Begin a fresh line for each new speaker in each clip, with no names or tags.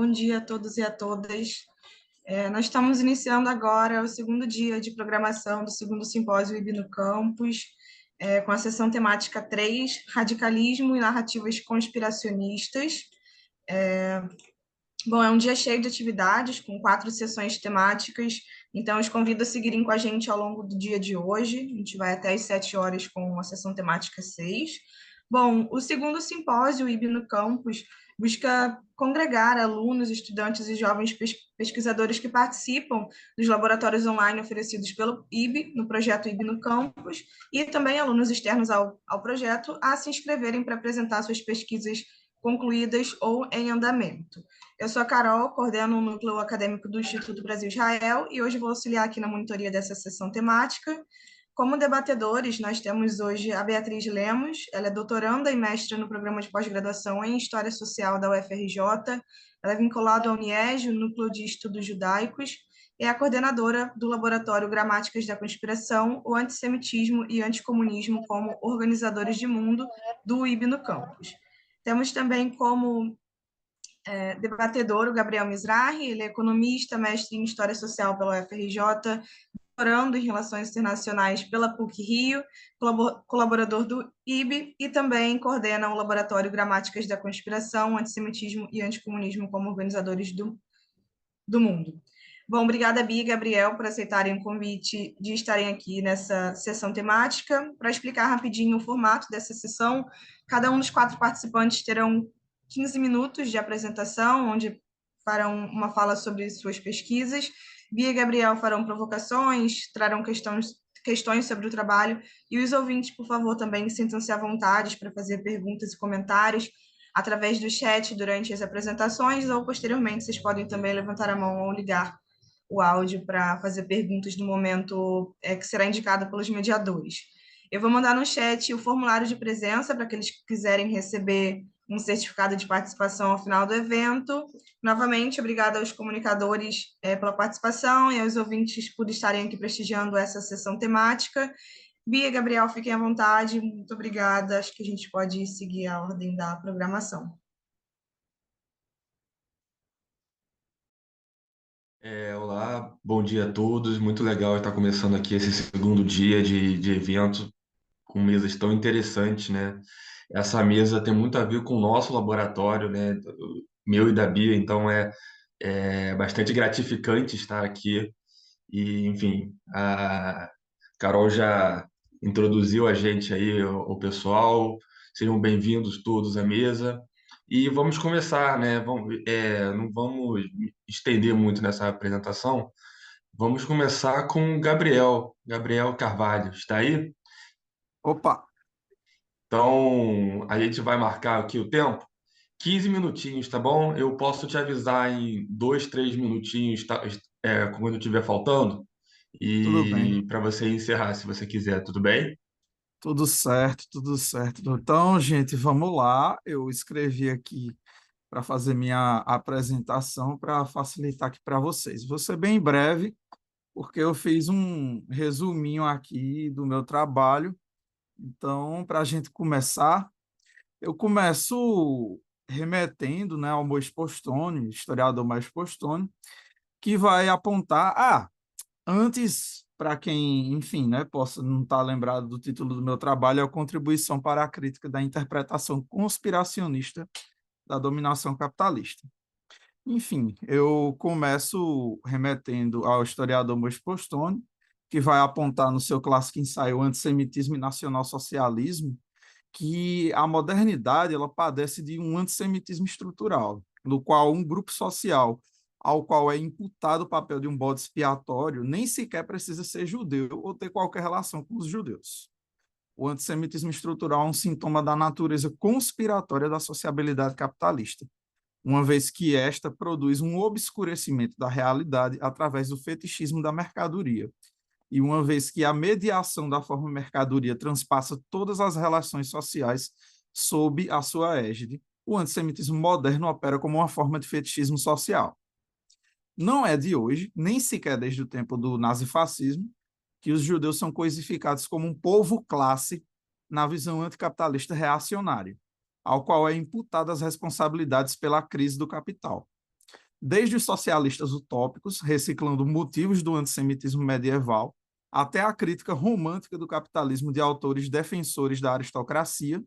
Bom dia a todos e a todas. Nós estamos iniciando agora o segundo dia de programação do segundo simpósio IB no Campus, com a sessão temática 3, Radicalismo e Narrativas Conspiracionistas. Bom, é um dia cheio de atividades, com 4 sessões temáticas, então eu os convido a seguirem com a gente ao longo do dia de hoje. A gente vai até às 7 horas com a sessão temática 6. Bom, o segundo simpósio, o IB no Campus, busca congregar alunos, estudantes e jovens pesquisadores que participam dos laboratórios online oferecidos pelo IB, no projeto IB no Campus, e também alunos externos ao projeto, a se inscreverem para apresentar suas pesquisas concluídas ou em andamento. Eu sou a Carol, coordeno o núcleo acadêmico do Instituto Brasil-Israel e hoje vou auxiliar aqui na monitoria dessa sessão temática. Como debatedores, nós temos hoje a Beatriz Lemos, ela é doutoranda e mestra no programa de pós-graduação em História Social da UFRJ, ela é vinculada ao UniESG, o Núcleo de Estudos Judaicos, e é a coordenadora do Laboratório Gramáticas da Conspiração, o Antissemitismo e Anticomunismo como Organizadores de Mundo, do IB no Campus. Temos também como debatedor o Gabriel Mizrahi, ele é economista, mestre em História Social pela UFRJ, doutorando em Relações Internacionais pela PUC-Rio, colaborador do IB e também coordena o Laboratório Gramáticas da Conspiração, Antissemitismo e Anticomunismo como Organizadores do Mundo. Bom, obrigada, Bia e Gabriel, por aceitarem o convite de estarem aqui nessa sessão temática. Para explicar rapidinho o formato dessa sessão, cada um dos 4 participantes terão 15 minutos de apresentação, onde farão uma fala sobre suas pesquisas. Bia e Gabriel farão provocações, trarão questões sobre o trabalho, e os ouvintes, por favor, também sintam-se à vontade para fazer perguntas e comentários através do chat durante as apresentações, ou posteriormente vocês podem também levantar a mão ou ligar o áudio para fazer perguntas no momento que será indicado pelos mediadores. Eu vou mandar no chat o formulário de presença para aqueles que quiserem receber um certificado de participação ao final do evento. Novamente, obrigada aos comunicadores pela participação e aos ouvintes por estarem aqui prestigiando essa sessão temática. Bia e Gabriel, fiquem à vontade. Muito obrigada. Acho que a gente pode seguir a ordem da programação.
Olá, bom dia a todos. Muito legal estar começando aqui esse segundo dia de evento com mesas tão interessantes, né? Essa mesa tem muito a ver com o nosso laboratório, né? Meu e da Bia, então é bastante gratificante estar aqui. E, enfim, a Carol já introduziu a gente aí, o pessoal. Sejam bem-vindos todos à mesa. E vamos começar, né? Não vamos estender muito nessa apresentação. Vamos começar com o Gabriel Carvalho. Está aí?
Opa,
Então, a gente vai marcar aqui o tempo. 15 minutinhos, tá bom? Eu posso te avisar em 2, 3 minutinhos, tá? Quando estiver faltando,
tudo bem,
e para você encerrar, se você quiser, tudo bem?
tudo certo, tudo certo. Então, gente, vamos lá. Eu escrevi aqui para fazer minha apresentação para facilitar aqui para vocês. Vou ser bem breve, porque eu fiz um resuminho aqui do meu trabalho. Então, para a gente começar, eu começo remetendo, né, ao Mois Postone, historiador Mois Postone, que vai apontar. Antes, para quem, enfim, né, possa não estar lembrado do título do meu trabalho, é a Contribuição para a Crítica da Interpretação Conspiracionista da Dominação Capitalista. Enfim, eu começo remetendo ao historiador Mois Postone, que vai apontar no seu clássico ensaio Antissemitismo e Nacionalsocialismo, que a modernidade ela padece de um antissemitismo estrutural, no qual um grupo social ao qual é imputado o papel de um bode expiatório nem sequer precisa ser judeu ou ter qualquer relação com os judeus. O antissemitismo estrutural é um sintoma da natureza conspiratória da sociabilidade capitalista, uma vez que esta produz um obscurecimento da realidade através do fetichismo da mercadoria, e uma vez que a mediação da forma mercadoria transpassa todas as relações sociais sob a sua égide, o antissemitismo moderno opera como uma forma de fetichismo social. Não é de hoje, nem sequer desde o tempo do nazifascismo, que os judeus são coisificados como um povo-classe na visão anticapitalista reacionária, ao qual é imputada as responsabilidades pela crise do capital. desde os socialistas utópicos, reciclando motivos do antissemitismo medieval, até a crítica romântica do capitalismo de autores defensores da aristocracia,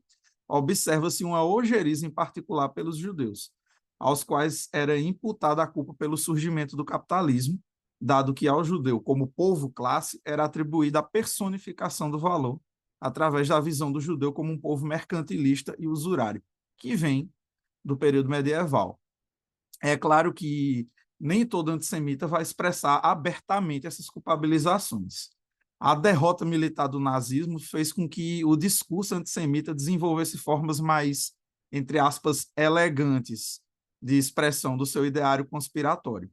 observa-se uma ojeriza em particular pelos judeus, aos quais era imputada a culpa pelo surgimento do capitalismo, dado que ao judeu, como povo-classe, era atribuída a personificação do valor, através da visão do judeu como um povo mercantilista e usurário, que vem do período medieval. É claro que nem todo antissemita vai expressar abertamente essas culpabilizações. A derrota militar do nazismo fez com que o discurso antissemita desenvolvesse formas mais, entre aspas, elegantes de expressão do seu ideário conspiratório.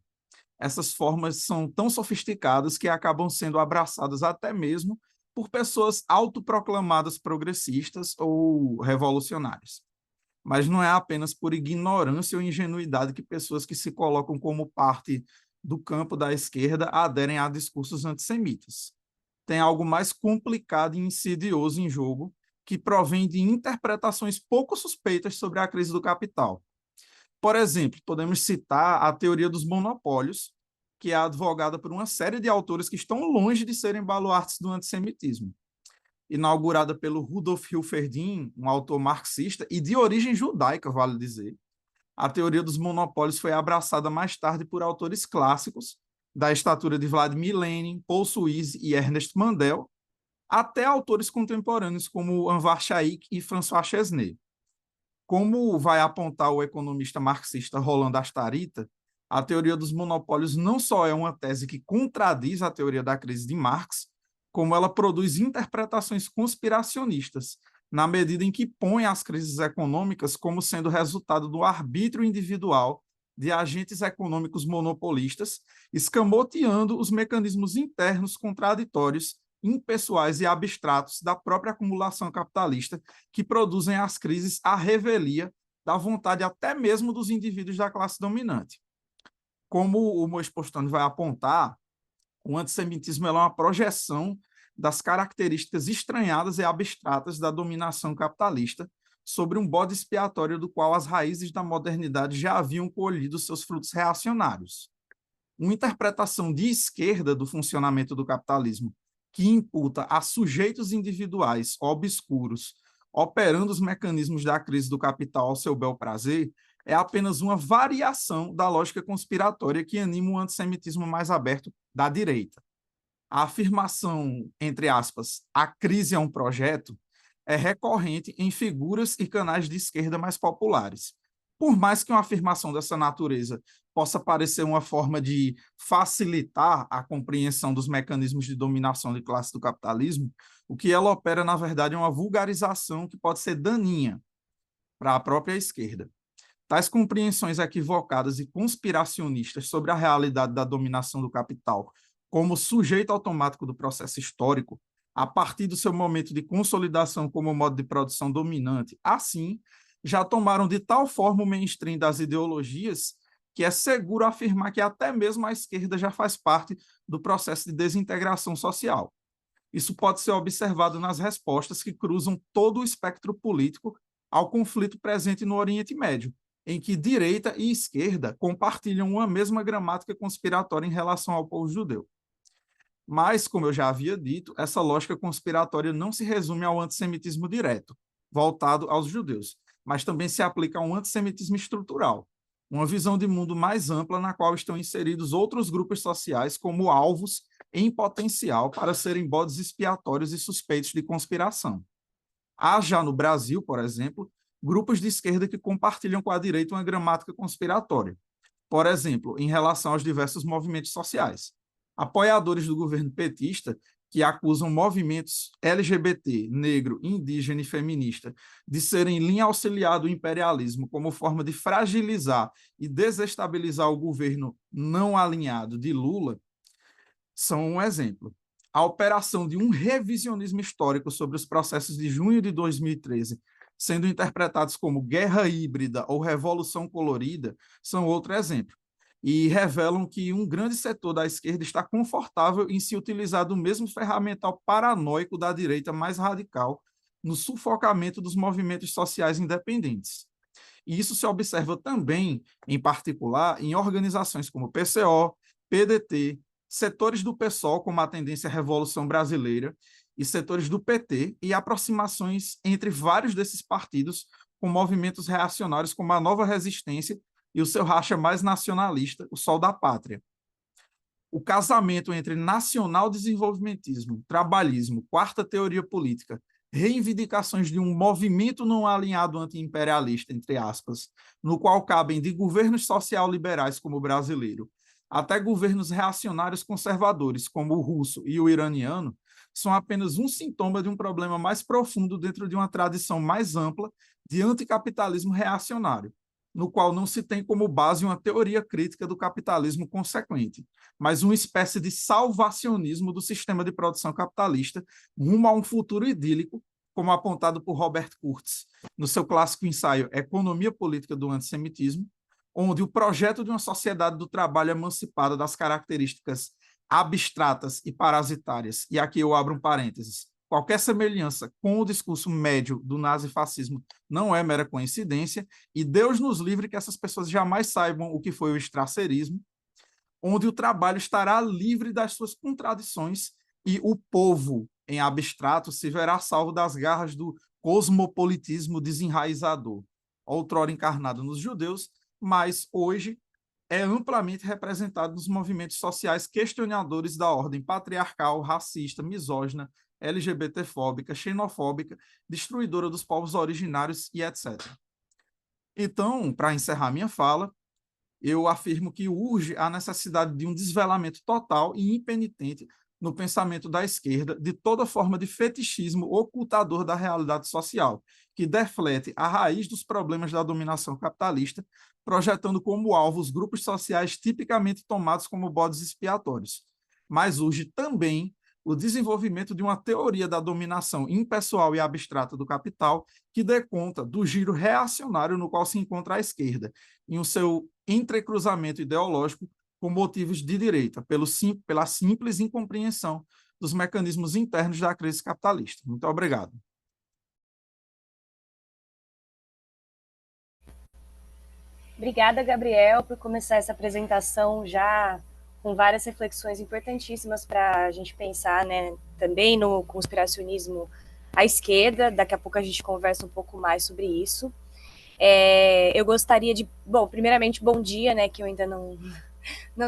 Essas formas são tão sofisticadas que acabam sendo abraçadas até mesmo por pessoas autoproclamadas progressistas ou revolucionárias. Mas não é apenas por ignorância ou ingenuidade que pessoas que se colocam como parte do campo da esquerda aderem a discursos antissemitas. Tem algo mais complicado e insidioso em jogo, que provém de interpretações pouco suspeitas sobre a crise do capital. Por exemplo, podemos citar a teoria dos monopólios, que é advogada por uma série de autores que estão longe de serem baluartes do antissemitismo. Inaugurada pelo Rudolf Hilferding, um autor marxista e de origem judaica, vale dizer. A teoria dos monopólios foi abraçada mais tarde por autores clássicos, da estatura de Vladimir Lenin, Paul Suisse e Ernest Mandel, até autores contemporâneos como Anwar Shaikh e François Chesney. Como vai apontar o economista marxista Roland Astarita, a teoria dos monopólios não só é uma tese que contradiz a teoria da crise de Marx, como ela produz interpretações conspiracionistas, na medida em que põe as crises econômicas como sendo resultado do arbítrio individual de agentes econômicos monopolistas, escamoteando os mecanismos internos contraditórios, impessoais e abstratos da própria acumulação capitalista, que produzem as crises à revelia da vontade até mesmo dos indivíduos da classe dominante. Como o Moisés Postone vai apontar, o antissemitismo é uma projeção das características estranhadas e abstratas da dominação capitalista sobre um bode expiatório do qual as raízes da modernidade já haviam colhido seus frutos reacionários. Uma interpretação de esquerda do funcionamento do capitalismo que imputa a sujeitos individuais obscuros operando os mecanismos da crise do capital ao seu bel prazer é apenas uma variação da lógica conspiratória que anima o antissemitismo mais aberto da direita. A afirmação, entre aspas, a crise é um projeto, é recorrente em figuras e canais de esquerda mais populares. Por mais que uma afirmação dessa natureza possa parecer uma forma de facilitar a compreensão dos mecanismos de dominação de classe do capitalismo, o que ela opera, na verdade, é uma vulgarização que pode ser daninha para a própria esquerda. Tais compreensões equivocadas e conspiracionistas sobre a realidade da dominação do capital como sujeito automático do processo histórico, a partir do seu momento de consolidação como modo de produção dominante, assim, já tomaram de tal forma o mainstream das ideologias que é seguro afirmar que até mesmo a esquerda já faz parte do processo de desintegração social. Isso pode ser observado nas respostas que cruzam todo o espectro político ao conflito presente no Oriente Médio, em que direita e esquerda compartilham uma mesma gramática conspiratória em relação ao povo judeu. Mas, como eu já havia dito, essa lógica conspiratória não se resume ao antissemitismo direto, voltado aos judeus, mas também se aplica a um antissemitismo estrutural, uma visão de mundo mais ampla na qual estão inseridos outros grupos sociais como alvos em potencial para serem bodes expiatórios e suspeitos de conspiração. Há já no Brasil, por exemplo, grupos de esquerda que compartilham com a direita uma gramática conspiratória. Por exemplo, em relação aos diversos movimentos sociais. Apoiadores do governo petista que acusam movimentos LGBT, negro, indígena e feminista de serem linha auxiliar do imperialismo como forma de fragilizar e desestabilizar o governo não alinhado de Lula, são um exemplo. A operação de um revisionismo histórico sobre os processos de junho de 2013, sendo interpretados como guerra híbrida ou revolução colorida, são outro exemplo. E revelam que um grande setor da esquerda está confortável em se utilizar do mesmo ferramental paranoico da direita mais radical no sufocamento dos movimentos sociais independentes. E isso se observa também, em particular, em organizações como PCO, PDT, setores do PSOL, como a Tendência à Revolução Brasileira, e setores do PT, e aproximações entre vários desses partidos com movimentos reacionários como a Nova Resistência e o seu racha mais nacionalista, o Sol da Pátria. O casamento entre nacional-desenvolvimentismo, trabalhismo, quarta teoria política, reivindicações de um movimento não alinhado anti-imperialista, entre aspas, no qual cabem de governos social-liberais como o brasileiro, até governos reacionários conservadores, como o russo e o iraniano, são apenas um sintoma de um problema mais profundo dentro de uma tradição mais ampla de anticapitalismo reacionário, no qual não se tem como base uma teoria crítica do capitalismo consequente, mas uma espécie de salvacionismo do sistema de produção capitalista rumo a um futuro idílico, como apontado por Robert Kurtz no seu clássico ensaio Economia Política do Antissemitismo, onde o projeto de uma sociedade do trabalho emancipada das características abstratas e parasitárias, e aqui eu abro um parênteses, qualquer semelhança com o discurso médio do nazifascismo não é mera coincidência, e Deus nos livre que essas pessoas jamais saibam o que foi o estracerismo, onde o trabalho estará livre das suas contradições e o povo, em abstrato, se verá salvo das garras do cosmopolitismo desenraizador, outrora encarnado nos judeus, mas hoje é amplamente representado nos movimentos sociais questionadores da ordem patriarcal, racista, misógina, LGBTfóbica, xenofóbica, destruidora dos povos originários e etc. Então, para encerrar minha fala, eu afirmo que urge a necessidade de um desvelamento total e impenitente no pensamento da esquerda de toda forma de fetichismo ocultador da realidade social, que deflete a raiz dos problemas da dominação capitalista, projetando como alvo os grupos sociais tipicamente tomados como bodes expiatórios. Mas urge também o desenvolvimento de uma teoria da dominação impessoal e abstrata do capital que dê conta do giro reacionário no qual se encontra a esquerda, em o seu entrecruzamento ideológico com motivos de direita, pela simples incompreensão dos mecanismos internos da crise capitalista. Muito obrigado.
Obrigada, Gabriel, por começar essa apresentação já com várias reflexões importantíssimas para a gente pensar, né, também no conspiracionismo à esquerda. Daqui a pouco a gente conversa um pouco mais sobre isso. Eu gostaria de... Bom, primeiramente, bom dia, né, que eu ainda não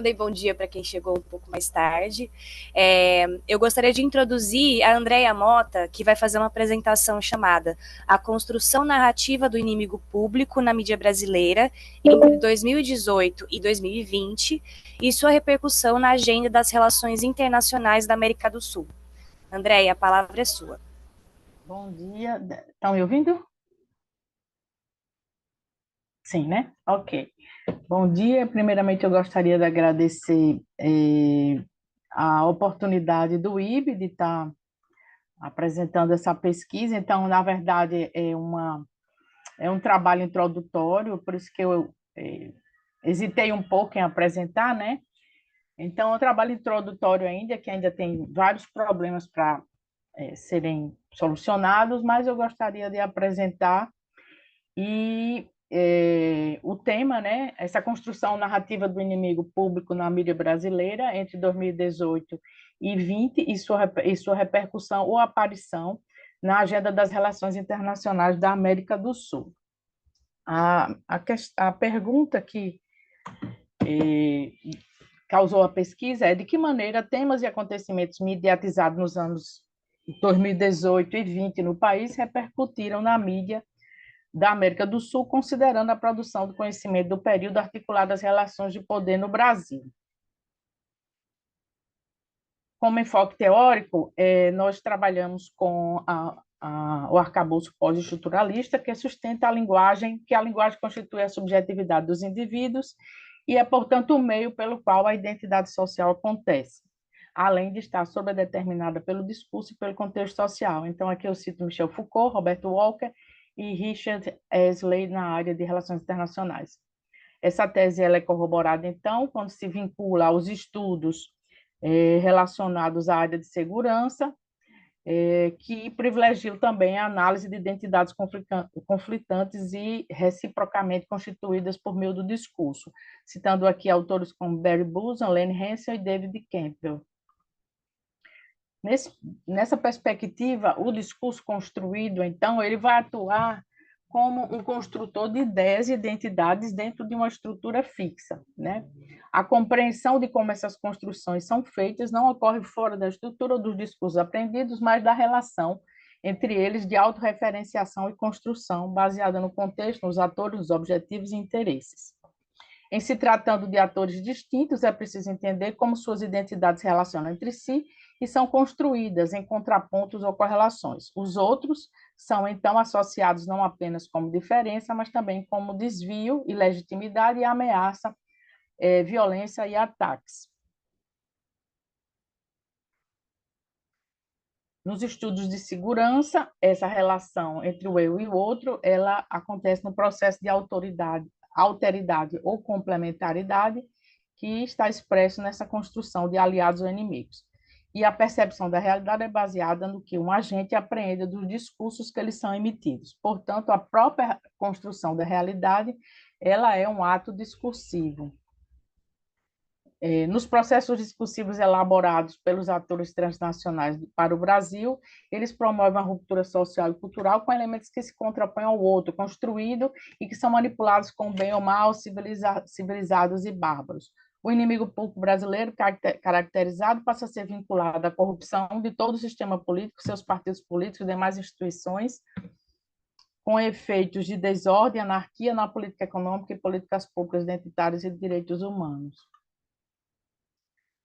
dei bom dia para quem chegou um pouco mais tarde. Eu gostaria de introduzir a Andréia Mota, que vai fazer uma apresentação chamada A Construção Narrativa do Inimigo Público na Mídia Brasileira entre 2018 e 2020 e sua repercussão na agenda das relações internacionais da América do Sul. Andréia, a palavra é sua.
Bom dia. Estão me ouvindo? Sim, né? Ok. Bom dia. Primeiramente, eu gostaria de agradecer a oportunidade do IB de estar apresentando essa pesquisa. Então, na verdade, é um trabalho introdutório, por isso que eu hesitei um pouco em apresentar, né? Então, é um trabalho introdutório ainda, que ainda tem vários problemas para serem solucionados, mas eu gostaria de apresentar o tema, né, essa construção narrativa do inimigo público na mídia brasileira entre 2018 e 2020 e sua repercussão ou aparição na agenda das relações internacionais da América do Sul. A pergunta que causou a pesquisa é de que maneira temas e acontecimentos mediatizados nos anos 2018 e 20 no país repercutiram na mídia da América do Sul, considerando a produção do conhecimento do período articulado às relações de poder no Brasil. Como enfoque teórico, nós trabalhamos com o arcabouço pós-estruturalista, que sustenta a linguagem constitui a subjetividade dos indivíduos e é, portanto, o meio pelo qual a identidade social acontece, além de estar sobredeterminada pelo discurso e pelo contexto social. Então, aqui eu cito Michel Foucault, Roberto Walker e Richard Easley na área de relações internacionais. Essa tese ela é corroborada, então, quando se vincula aos estudos relacionados à área de segurança que privilegiam também a análise de identidades conflitantes e reciprocamente constituídas por meio do discurso, citando aqui autores como Barry Boulton, Lane Hansen e David Campbell. Nessa perspectiva, o discurso construído, então, ele vai atuar como um construtor de ideias e identidades dentro de uma estrutura fixa, né? A compreensão de como essas construções são feitas não ocorre fora da estrutura dos discursos aprendidos, mas da relação entre eles de autorreferenciação e construção, baseada no contexto, nos atores, nos objetivos e interesses. Em se tratando de atores distintos, é preciso entender como suas identidades se relacionam entre si e são construídas em contrapontos ou correlações. Os outros são, então, associados não apenas como diferença, mas também como desvio, ilegitimidade e ameaça, violência e ataques. Nos estudos de segurança, essa relação entre o eu e o outro, ela acontece no processo de alteridade ou complementaridade, que está expresso nessa construção de aliados ou inimigos. E a percepção da realidade é baseada no que um agente apreende dos discursos que eles são emitidos. Portanto, a própria construção da realidade, ela é um ato discursivo. Nos processos discursivos elaborados pelos atores transnacionais para o Brasil, eles promovem a ruptura social e cultural com elementos que se contrapõem ao outro, construído e que são manipulados com bem ou mal, civilizados e bárbaros. O inimigo público brasileiro, caracterizado, passa a ser vinculado à corrupção de todo o sistema político, seus partidos políticos e demais instituições, com efeitos de desordem e anarquia na política econômica e políticas públicas identitárias e de direitos humanos.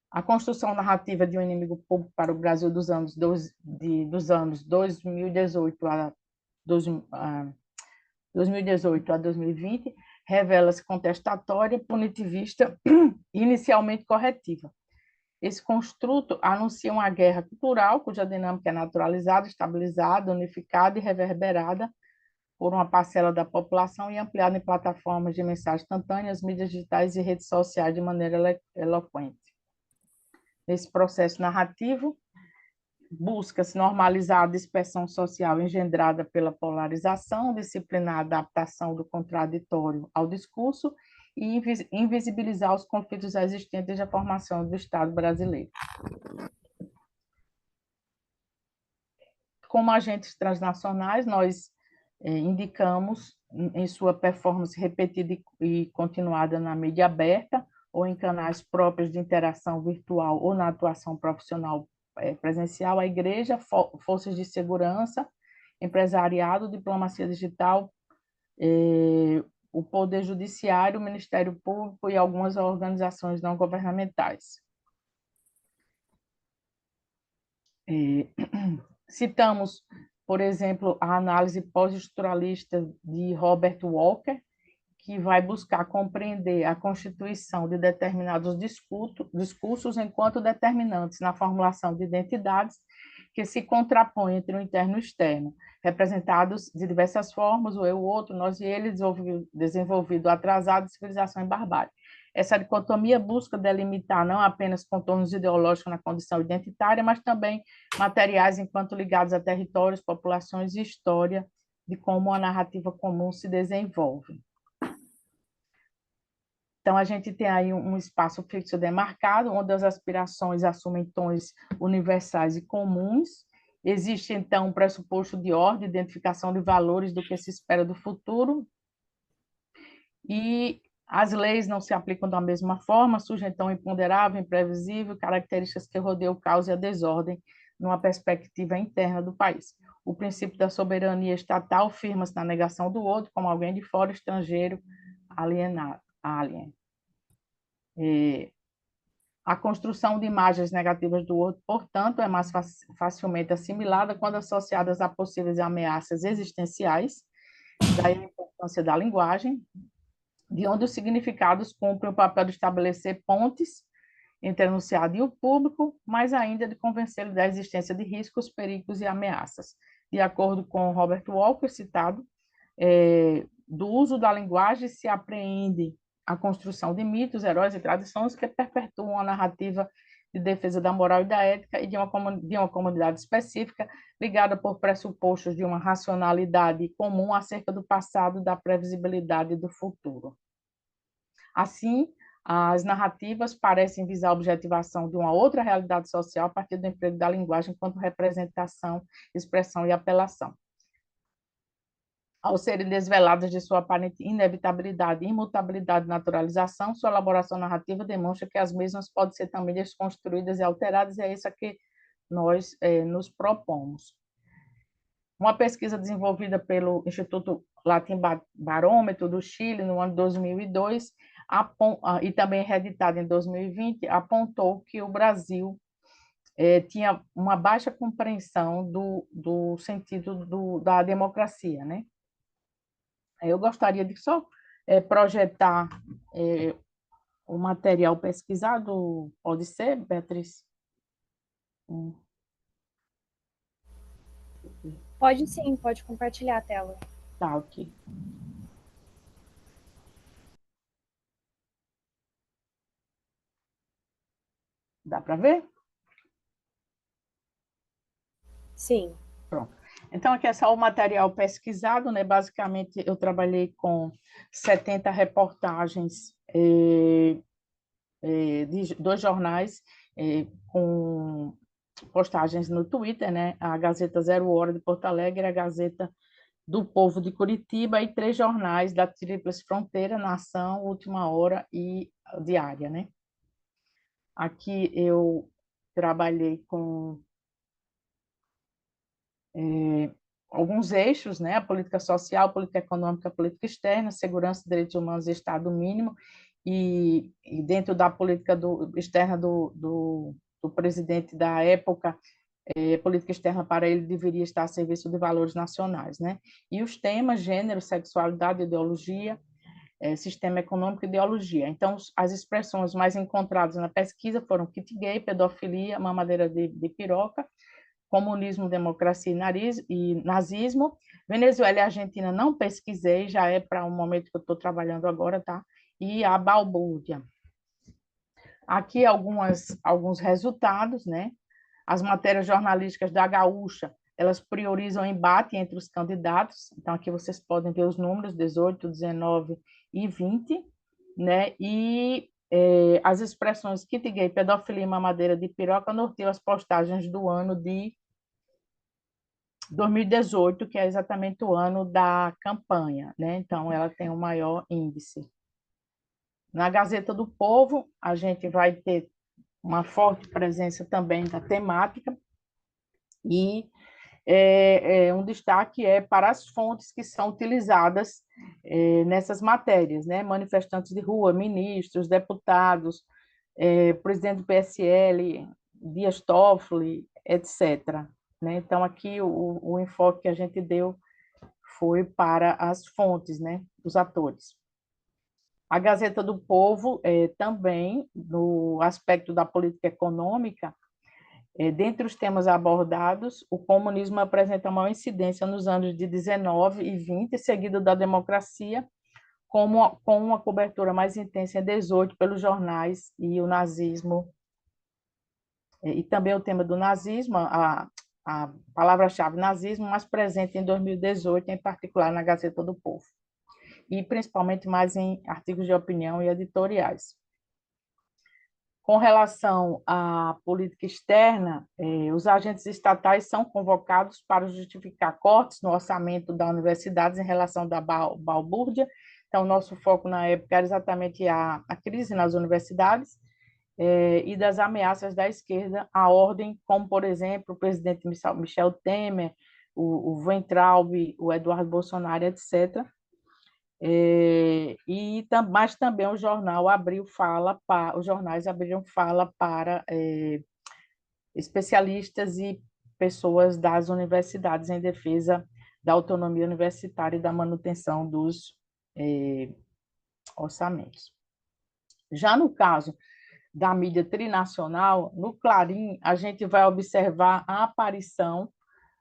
A construção narrativa de um inimigo público para o Brasil dos anos 2018 a 2020 revela-se contestatória, punitivista e inicialmente corretiva. Esse construto anuncia uma guerra cultural, cuja dinâmica é naturalizada, estabilizada, unificada e reverberada por uma parcela da população e ampliada em plataformas de mensagem instantâneas, mídias digitais e redes sociais de maneira eloquente. Nesse processo narrativo, busca-se normalizar a dispersão social engendrada pela polarização, disciplinar a adaptação do contraditório ao discurso e invisibilizar os conflitos existentes da formação do Estado brasileiro. Como agentes transnacionais, nós indicamos, em sua performance repetida e continuada na mídia aberta, ou em canais próprios de interação virtual ou na atuação profissional presencial, a igreja, forças de segurança, empresariado, diplomacia digital, o Poder Judiciário, o Ministério Público e algumas organizações não governamentais. Citamos, por exemplo, a análise pós-estruturalista de Robert Walker, que vai buscar compreender a constituição de determinados discursos enquanto determinantes na formulação de identidades que se contrapõem entre o interno e o externo, representados de diversas formas, o eu, o outro, nós e ele, desenvolvido atrasado, civilização e barbárie. Essa dicotomia busca delimitar não apenas contornos ideológicos na condição identitária, mas também materiais enquanto ligados a territórios, populações e história de como a narrativa comum se desenvolve. Então, a gente tem aí um espaço fixo demarcado, onde as aspirações assumem tons universais e comuns. Existe, então, um pressuposto de ordem, identificação de valores do que se espera do futuro, e as leis não se aplicam da mesma forma, surge, então, imponderável, imprevisível, características que rodeiam o caos e a desordem numa perspectiva interna do país. O princípio da soberania estatal firma-se na negação do outro como alguém de fora, estrangeiro, alienado. Alien. A construção de imagens negativas do outro, portanto, é mais facilmente assimilada quando associadas a possíveis ameaças existenciais, daí a importância da linguagem, de onde os significados cumprem o papel de estabelecer pontes entre o enunciado e o público, mas ainda de convencê-lo da existência de riscos, perigos e ameaças. De acordo com Robert Walker, citado, do uso da linguagem se apreende a construção de mitos, heróis e tradições que perpetuam a narrativa de defesa da moral e da ética e de uma comunidade específica, ligada por pressupostos de uma racionalidade comum acerca do passado, da previsibilidade do futuro. Assim, as narrativas parecem visar a objetivação de uma outra realidade social a partir do emprego da linguagem enquanto representação, expressão e apelação. Ao serem desveladas de sua aparente inevitabilidade, imutabilidade e naturalização, sua elaboração narrativa demonstra que as mesmas podem ser também desconstruídas e alteradas, e é isso a que nós nos propomos. Uma pesquisa desenvolvida pelo Instituto Latin Barômetro do Chile no ano 2002 e também reeditada em 2020, apontou que o Brasil tinha uma baixa compreensão do sentido da democracia, né? Eu gostaria de só projetar o material pesquisado, pode ser, Beatriz?
Pode sim, pode compartilhar a tela.
Tá, ok. Dá para ver?
Sim.
Pronto. Então, aqui é só o material pesquisado, né? Basicamente, eu trabalhei com 70 reportagens de 2 jornais, com postagens no Twitter, né? A Gazeta Zero Hora de Porto Alegre, a Gazeta do Povo de Curitiba e 3 jornais da Tríplice Fronteira, Nação, Última Hora e Diária, né? Aqui eu trabalhei com alguns eixos, né? A política social, a política econômica, a política externa, segurança, direitos humanos e Estado mínimo, e dentro da política externa do presidente da época, política externa para ele deveria estar a serviço de valores nacionais, né? E os temas, gênero, sexualidade, ideologia, sistema econômico e ideologia. Então, as expressões mais encontradas na pesquisa foram kit gay, pedofilia, mamadeira de piroca, comunismo, democracia e nazismo. Venezuela e Argentina não pesquisei, já é para um momento que eu estou trabalhando agora, tá? E a balbúrdia. Aqui alguns resultados, né? As matérias jornalísticas da Gaúcha, elas priorizam o embate entre os candidatos. Então, aqui vocês podem ver os números, 18, 19 e 20, né? E as expressões kit gay, pedofilia e mamadeira de piroca norteiam as postagens do ano de 2018, que é exatamente o ano da campanha, né? Então, ela tem o maior índice. Na Gazeta do Povo, a gente vai ter uma forte presença também da temática, e um destaque para as fontes que são utilizadas nessas matérias, né? Manifestantes de rua, ministros, deputados, presidente do PSL, Dias Toffoli, etc. Né? Então, aqui o enfoque que a gente deu foi para as fontes, né? Os atores. A Gazeta do Povo, também, no aspecto da política econômica, dentre os temas abordados, o comunismo apresenta maior incidência nos anos de 19 e 20, seguido da democracia, com uma cobertura mais intensa em 18 pelos jornais, e o nazismo, e também o tema do nazismo, a palavra-chave nazismo, mais presente em 2018, em particular na Gazeta do Povo, e principalmente mais em artigos de opinião e editoriais. Com relação à política externa, os agentes estatais são convocados para justificar cortes no orçamento das universidades em relação da balbúrdia. Então, nosso foco na época era exatamente a crise nas universidades e das ameaças da esquerda à ordem, como, por exemplo, o presidente Michel Temer, o Weintraub, o Eduardo Bolsonaro, etc., mas também os jornais abriram fala para especialistas e pessoas das universidades em defesa da autonomia universitária e da manutenção dos orçamentos. Já no caso da mídia trinacional, no Clarim, a gente vai observar a aparição,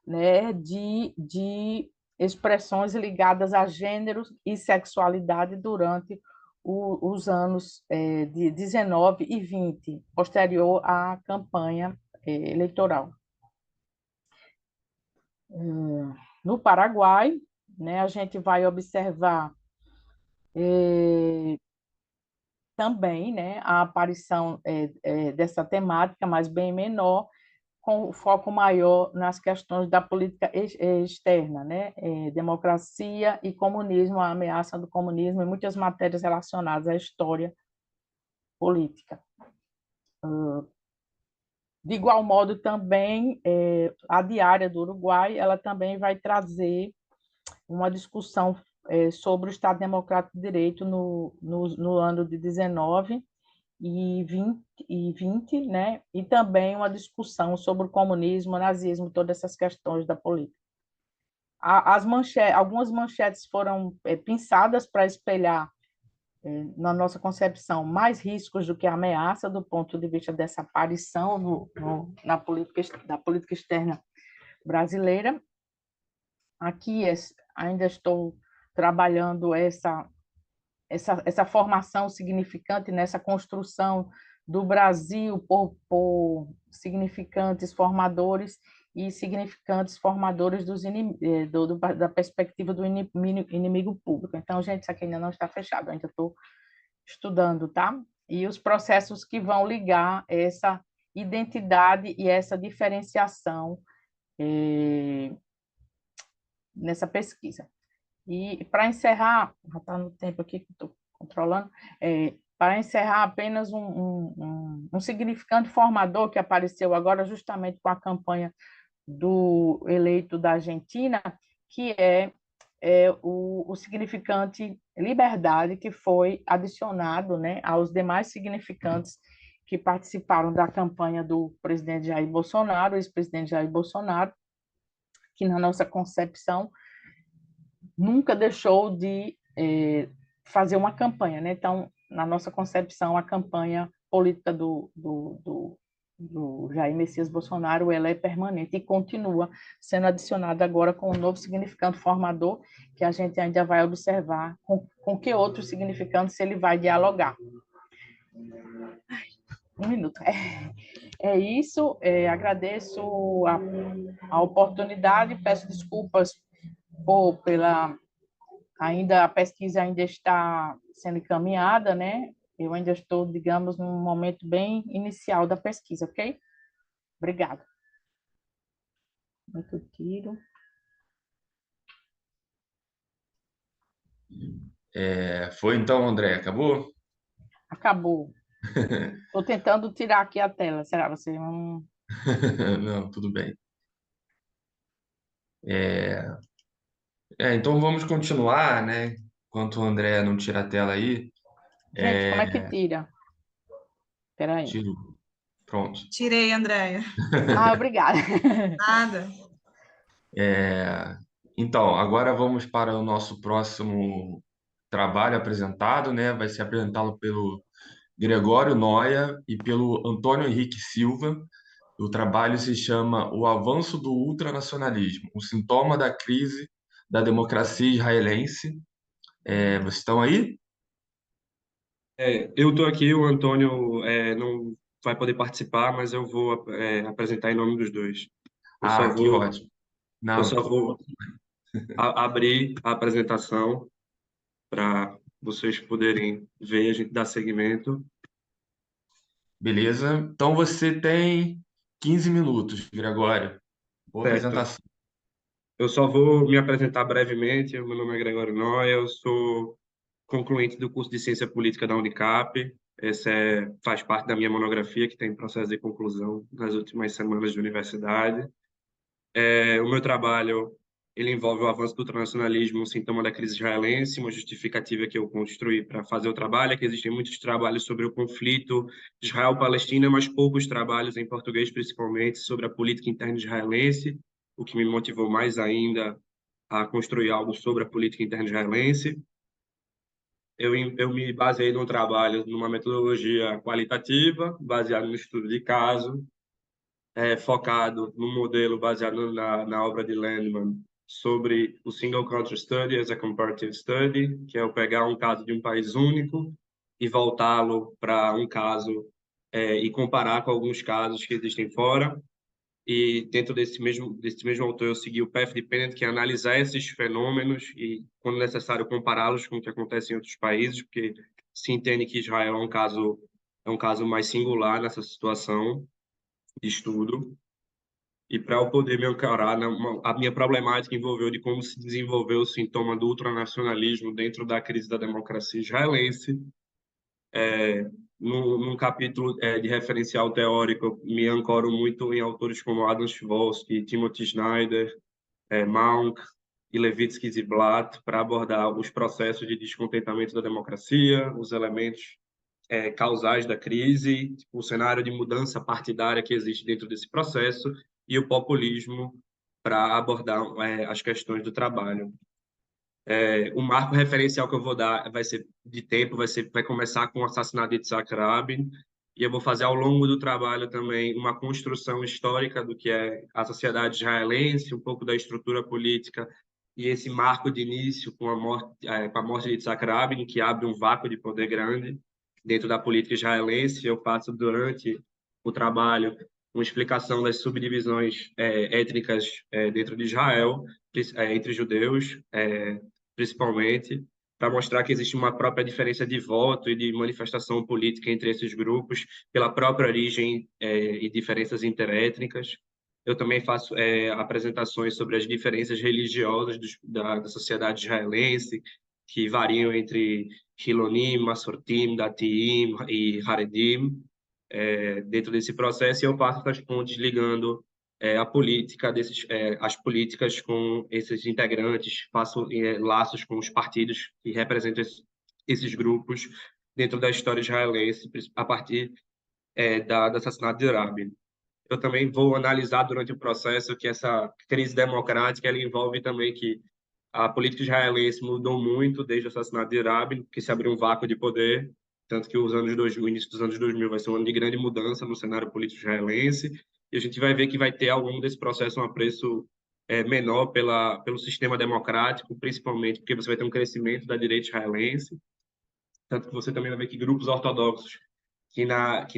né, de expressões ligadas a gêneros e sexualidade durante os anos de 19 e 20, posterior à campanha eleitoral. No Paraguai, né, a gente vai observar também, né, a aparição dessa temática, mas bem menor, com foco maior nas questões da política externa, né, democracia e comunismo, a ameaça do comunismo e muitas matérias relacionadas à história política. De igual modo, também, a Diária do Uruguai, ela também vai trazer uma discussão sobre o Estado Democrático de Direito no ano de 19 e 20, né? E também uma discussão sobre o comunismo, o nazismo, todas essas questões da política. Algumas manchetes foram pensadas para espelhar, na nossa concepção, mais riscos do que ameaça, do ponto de vista dessa aparição da política externa brasileira. Aqui ainda estou trabalhando essa formação significante, nessa construção do Brasil por significantes formadores e significantes formadores da perspectiva do inimigo público. Então, gente, isso aqui ainda não está fechado, ainda estou estudando, tá? E os processos que vão ligar essa identidade e essa diferenciação nessa pesquisa. E, para encerrar, já está no tempo aqui que estou controlando, para encerrar, apenas um significante formador que apareceu agora justamente com a campanha do eleito da Argentina, que é o significante liberdade, que foi adicionado, né, aos demais significantes que participaram da campanha do presidente Jair Bolsonaro, ex-presidente Jair Bolsonaro, que, na nossa concepção, nunca deixou de fazer uma campanha, né? Então, na nossa concepção, a campanha política do Jair Messias Bolsonaro, ela é permanente e continua sendo adicionada agora com um novo significante formador, que a gente ainda vai observar com que outros significantes ele vai dialogar. Um minuto. É isso, agradeço a oportunidade, peço desculpas a pesquisa ainda está sendo encaminhada, né? Eu ainda estou, digamos, num momento bem inicial da pesquisa, ok? Obrigada. Muito tiro.
Foi então, André? Acabou?
Acabou. Estou tentando tirar aqui a tela. Será você
Não, tudo bem. Então vamos continuar, né? Enquanto o André não tira a tela aí.
Gente, como é que tira? Espera aí.
Tiro. Pronto.
Tirei, Andréia.
Obrigada.
Nada.
Então, agora vamos para o nosso próximo trabalho apresentado, né? Vai ser apresentado pelo Gregório Noia e pelo Antônio Henrique Silva. O trabalho se chama O Avanço do Ultranacionalismo, um sintoma da crise da democracia israelense. Vocês estão aí?
Eu estou aqui, o Antônio não vai poder participar, mas eu vou apresentar em nome dos dois.
Que ótimo. Não,
Eu só vou abrir a apresentação para vocês poderem ver, a gente dar seguimento.
beleza. Então você tem 15 minutos, Gregório. Boa
Certo.
apresentação.
Eu só vou me apresentar brevemente. Meu nome é Gregório Noia, eu sou concluinte do curso de Ciência Política da Unicap. Essa faz parte da minha monografia, que está em processo de conclusão nas últimas semanas de universidade. O meu trabalho ele envolve o avanço do ultranacionalismo, um sintoma da crise israelense. Uma justificativa que eu construí para fazer o trabalho é que existem muitos trabalhos sobre o conflito Israel-Palestina, mas poucos trabalhos, em português principalmente, sobre a política interna israelense, o que me motivou mais ainda a construir algo sobre a política interna israelense. Eu me baseei no trabalho, numa metodologia qualitativa, baseada no estudo de caso, focado no modelo baseado na obra de Landman, sobre o Single Country Study as a Comparative Study, que é eu pegar um caso de um país único e voltá-lo para um caso e comparar com alguns casos que existem fora. E dentro desse mesmo autor eu segui o Path Dependent, que é analisar esses fenômenos e, quando necessário, compará-los com o que acontece em outros países, porque se entende que Israel é um caso mais singular nessa situação de estudo. E para eu poder me encarar, a minha problemática envolveu de como se desenvolveu o sintoma do ultranacionalismo dentro da crise da democracia israelense. Num capítulo de referencial teórico, eu me ancoro muito em autores como Adam Chbosky, Timothy Snyder, Mauck e Levitsky Ziblatt, para abordar os processos de descontentamento da democracia, os elementos causais da crise, tipo, o cenário de mudança partidária que existe dentro desse processo e o populismo para abordar as questões do trabalho. O marco referencial que eu vou dar vai ser de tempo, vai começar com o assassinato de Yitzhak Rabin, e eu vou fazer ao longo do trabalho também uma construção histórica do que é a sociedade israelense, um pouco da estrutura política e esse marco de início com a morte de Yitzhak Rabin, que abre um vácuo de poder grande dentro da política israelense. Eu faço durante o trabalho uma explicação das subdivisões étnicas dentro de Israel, entre judeus, principalmente, para mostrar que existe uma própria diferença de voto e de manifestação política entre esses grupos, pela própria origem e diferenças interétnicas. Eu também faço apresentações sobre as diferenças religiosas da sociedade israelense, que variam entre Hilonim, Masortim, Datiim e Haredim, dentro desse processo, e eu faço essas pontes ligando a política as políticas com esses integrantes, faço laços com os partidos que representam esses grupos dentro da história israelense, a partir do assassinato de Rabin. Eu também vou analisar durante o processo que essa crise democrática ela envolve também que a política israelense mudou muito desde o assassinato de Rabin, que se abriu um vácuo de poder, tanto que o início dos anos 2000 vai ser um ano de grande mudança no cenário político israelense, e a gente vai ver que vai ter ao longo desse processo um apreço menor pelo sistema democrático, principalmente porque você vai ter um crescimento da direita israelense, tanto que você também vai ver que grupos ortodoxos que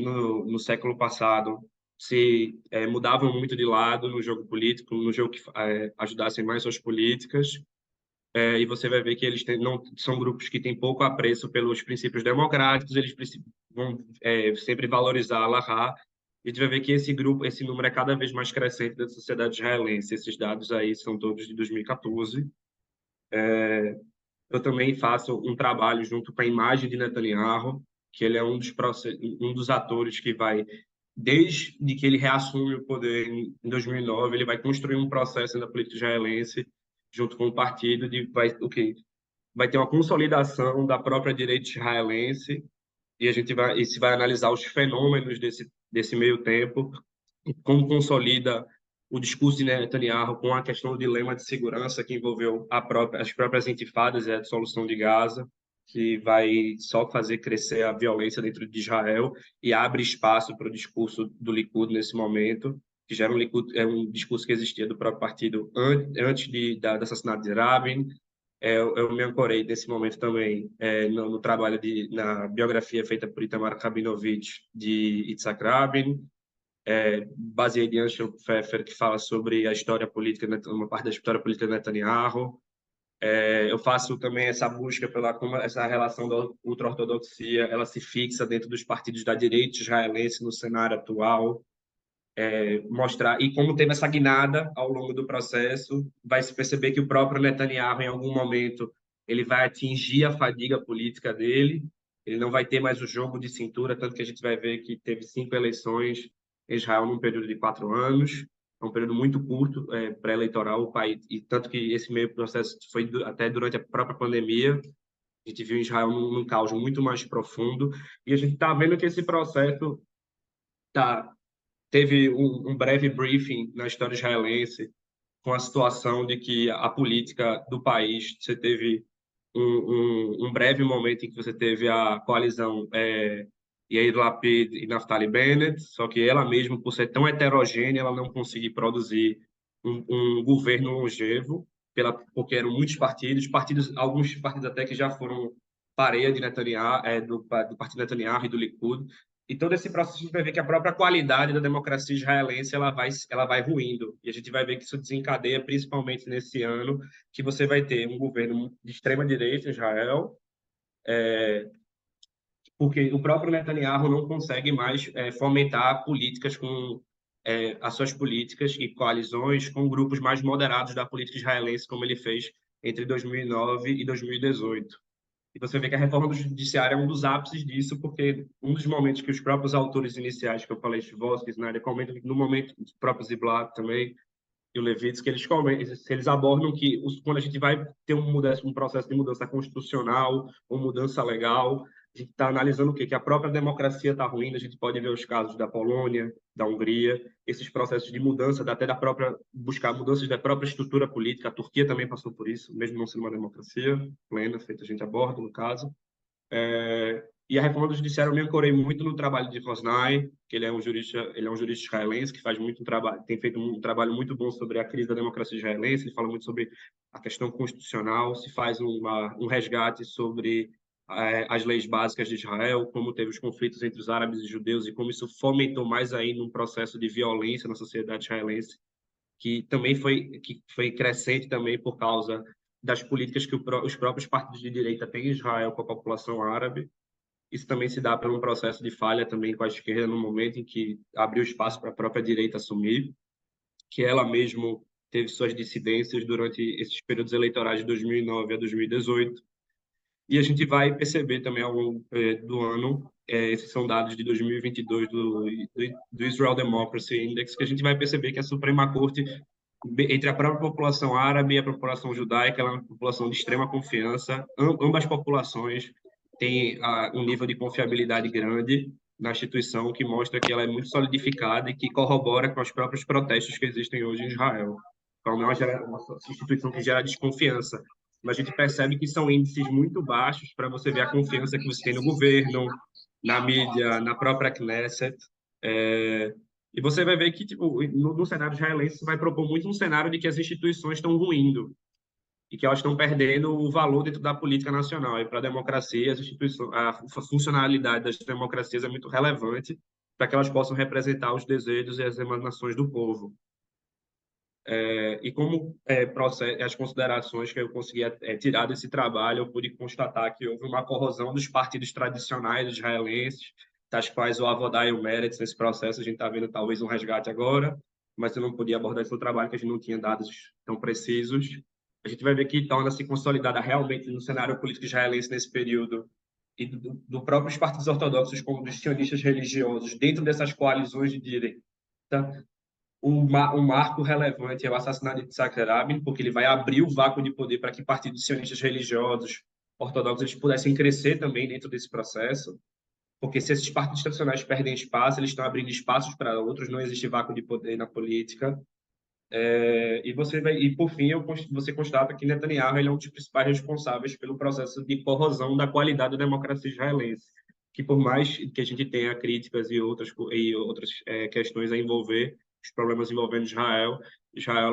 no século passado se mudavam muito de lado no jogo político, no jogo que ajudassem mais suas políticas, e você vai ver que eles não são grupos que têm pouco apreço pelos princípios democráticos, eles vão sempre valorizar a Allahá, e a gente vai ver que esse número é cada vez mais crescente da sociedade israelense. Esses dados aí são todos de 2014. Eu também faço um trabalho junto com a imagem de Netanyahu, que ele é um dos atores que vai, desde que ele reassume o poder em 2009, ele vai construir um processo na política israelense junto com o partido vai ter uma consolidação da própria direita israelense, e a gente vai analisar os fenômenos desse meio tempo, e como consolida o discurso de Netanyahu com a questão do dilema de segurança que envolveu as próprias intifadas e a dissolução de Gaza, que vai só fazer crescer a violência dentro de Israel e abre espaço para o discurso do Likud nesse momento, que já era um discurso que existia do próprio partido antes do assassinato de Rabin. Eu me ancorei nesse momento também no trabalho na biografia feita por Itamar Rabinovich de Yitzhak Rabin, baseei em Angel Pfeffer, que fala sobre a história política, uma parte da história política de Netanyahu. Eu faço também essa busca pela como essa relação da ultra-ortodoxia ela se fixa dentro dos partidos da direita israelense no cenário atual, mostrar e como teve essa guinada ao longo do processo, vai se perceber que o próprio Netanyahu em algum momento ele vai atingir a fadiga política dele, ele não vai ter mais o jogo de cintura, tanto que a gente vai ver que teve 5 eleições em Israel num período de 4 anos, é um período muito curto pré-eleitoral, o país, e tanto que esse meio processo foi até durante a própria pandemia. A gente viu Israel num caos muito mais profundo, e a gente está vendo que esse processo teve um breve briefing na história israelense com a situação de que a política do país, você teve um breve momento em que você teve a coalizão Yair Lapid e Naftali Bennett, só que ela mesma, por ser tão heterogênea, ela não conseguiu produzir um governo longevo, porque eram muitos partidos, alguns partidos até que já foram pareia de Netanyahu, do partido Netanyahu e do Likud. E todo esse processo a gente vai ver que a própria qualidade da democracia israelense ela vai ruindo. E a gente vai ver que isso desencadeia principalmente nesse ano, que você vai ter um governo de extrema direita em Israel, porque o próprio Netanyahu não consegue mais fomentar políticas com as suas políticas e coalizões com grupos mais moderados da política israelense, como ele fez entre 2009 e 2018. E você vê que a reforma do judiciário é um dos ápices disso, porque um dos momentos que os próprios autores iniciais, que eu falei, Chivosky, Snyder, comentam, no momento, os próprios Ziblatt também, e o Levitsky, eles abordam que quando a gente vai ter um processo de mudança constitucional ou mudança legal, a gente está analisando o quê? Que a própria democracia está ruindo. A gente pode ver os casos da Polônia, da Hungria, esses processos de mudança, até da própria, buscar mudanças da própria estrutura política. A Turquia também passou por isso, mesmo não sendo uma democracia plena, feita a gente aborda, no caso. E a reforma do judiciário eu me ancorei muito no trabalho de Rosnai, que ele é um jurista israelense que faz muito trabalho, tem feito um trabalho muito bom sobre a crise da democracia israelense. Ele fala muito sobre a questão constitucional, se faz um resgate sobre as leis básicas de Israel, como teve os conflitos entre os árabes e judeus e como isso fomentou mais ainda um processo de violência na sociedade israelense, que foi crescente também por causa das políticas que os próprios partidos de direita têm em Israel com a população árabe. Isso também se dá por um processo de falha também com a esquerda no momento em que abriu espaço para a própria direita assumir, que ela mesmo teve suas dissidências durante esses períodos eleitorais de 2009 a 2018. E a gente vai perceber também ao longo do ano, esses são dados de 2022 do Israel Democracy Index, que a gente vai perceber que a Suprema Corte, entre a própria população árabe e a população judaica, ela é uma população de extrema confiança. Ambas populações têm um nível de confiabilidade grande na instituição, que mostra que ela é muito solidificada e que corrobora com os próprios protestos que existem hoje em Israel. Então, não é uma instituição que gera desconfiança, mas a gente percebe que são índices muito baixos para você ver a confiança que você tem no governo, na mídia, na própria Knesset. E você vai ver que, tipo, no cenário israelense, você vai propor muito um cenário de que as instituições estão ruindo e que elas estão perdendo o valor dentro da política nacional. E para a democracia, as instituições, a funcionalidade das democracias é muito relevante para que elas possam representar os desejos e as emanações do povo. E como as considerações que eu consegui tirar desse trabalho, eu pude constatar que houve uma corrosão dos partidos tradicionais israelenses, tais quais o Avodah e o Meretz. Nesse processo a gente está vendo talvez um resgate agora, mas eu não podia abordar esse trabalho, que a gente não tinha dados tão precisos. A gente vai ver que torna-se consolidada realmente no cenário político israelense nesse período, e do próprios partidos ortodoxos, como dos sionistas religiosos, dentro dessas coalizões de direita. Um marco relevante é o assassinato de Yitzhak Rabin, porque ele vai abrir o vácuo de poder para que partidos sionistas religiosos ortodoxos eles pudessem crescer também dentro desse processo, porque se esses partidos tradicionais perdem espaço, eles estão abrindo espaços para outros, não existe vácuo de poder na política. E por fim, você constata que Netanyahu ele é um dos principais responsáveis pelo processo de corrosão da qualidade da democracia israelense, que por mais que a gente tenha críticas e outras questões a envolver, os problemas envolvendo Israel